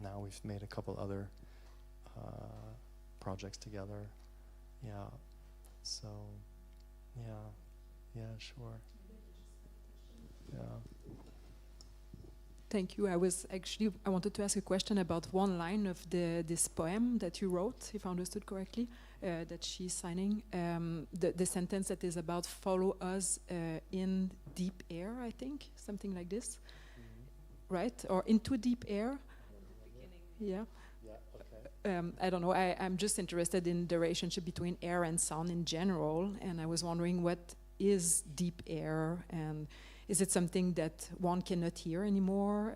Now we've made a couple other projects together. Yeah. So, yeah, sure. Yeah. Thank you. I wanted to ask a question about one line of this poem that you wrote, if I understood correctly, that she's signing. The sentence that is about "follow us in deep air," I think, something like this, right? Or into deep air. Yeah. I don't know. I'm just interested in the relationship between air and sound in general, and I was wondering what is deep air, and is it something that one cannot hear anymore,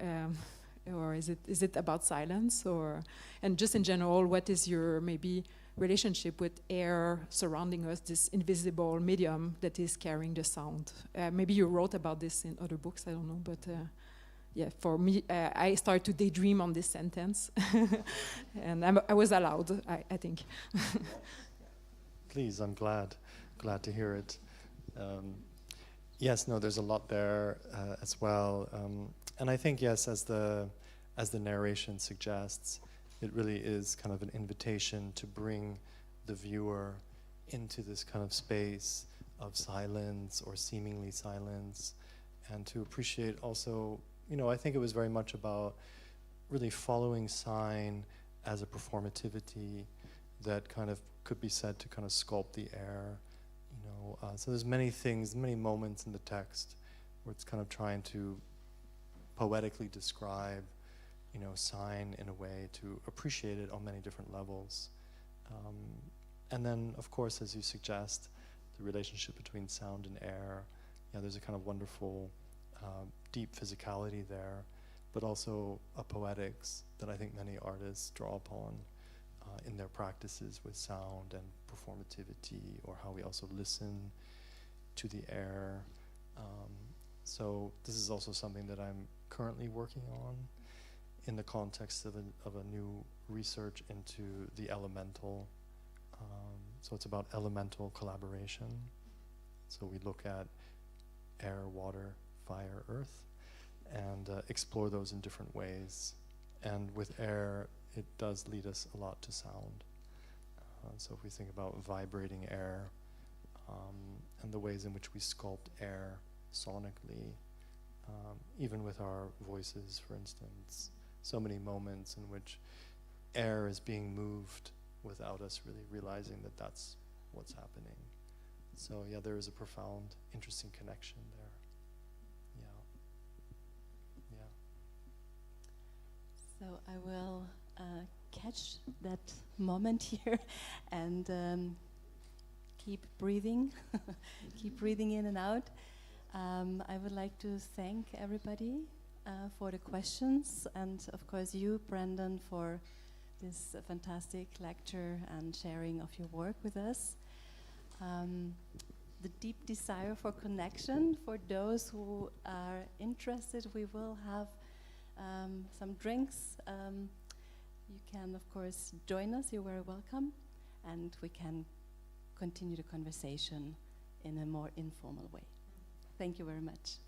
or is it about silence, and just in general, what is your maybe relationship with air surrounding us, this invisible medium that is carrying the sound? Maybe you wrote about this in other books, I don't know, but yeah, for me, I started to daydream on this sentence, and I was allowed, I think. Please, I'm glad to hear it. Yes, no, there's a lot there as well, and I think, yes, as the narration suggests, it really is kind of an invitation to bring the viewer into this kind of space of silence or seemingly silence, and to appreciate also, I think it was very much about really following sign as a performativity that kind of could be said to kind of sculpt the air. So there's many things, many moments in the text where it's kind of trying to poetically describe, sign in a way to appreciate it on many different levels. And then, of course, as you suggest, the relationship between sound and air, there's a kind of wonderful deep physicality there, but also a poetics that I think many artists draw upon in their practices with sound and performativity, or how we also listen to the air. So this is also something that I'm currently working on in the context of a new research into the elemental. So it's about elemental collaboration. So we look at air, water, fire, earth, and explore those in different ways. And with air, it does lead us a lot to sound. So if we think about vibrating air, and the ways in which we sculpt air sonically, even with our voices, for instance, so many moments in which air is being moved without us really realizing that that's what's happening. So yeah, there is a profound, interesting connection there. Yeah. Yeah. So I will catch that moment here and keep breathing, keep breathing in and out. I would like to thank everybody for the questions, and of course you, Brandon, for this fantastic lecture and sharing of your work with us. The deep desire for connection, for those who are interested, we will have some drinks. You can, of course, join us, you're very welcome, and we can continue the conversation in a more informal way. Thank you very much.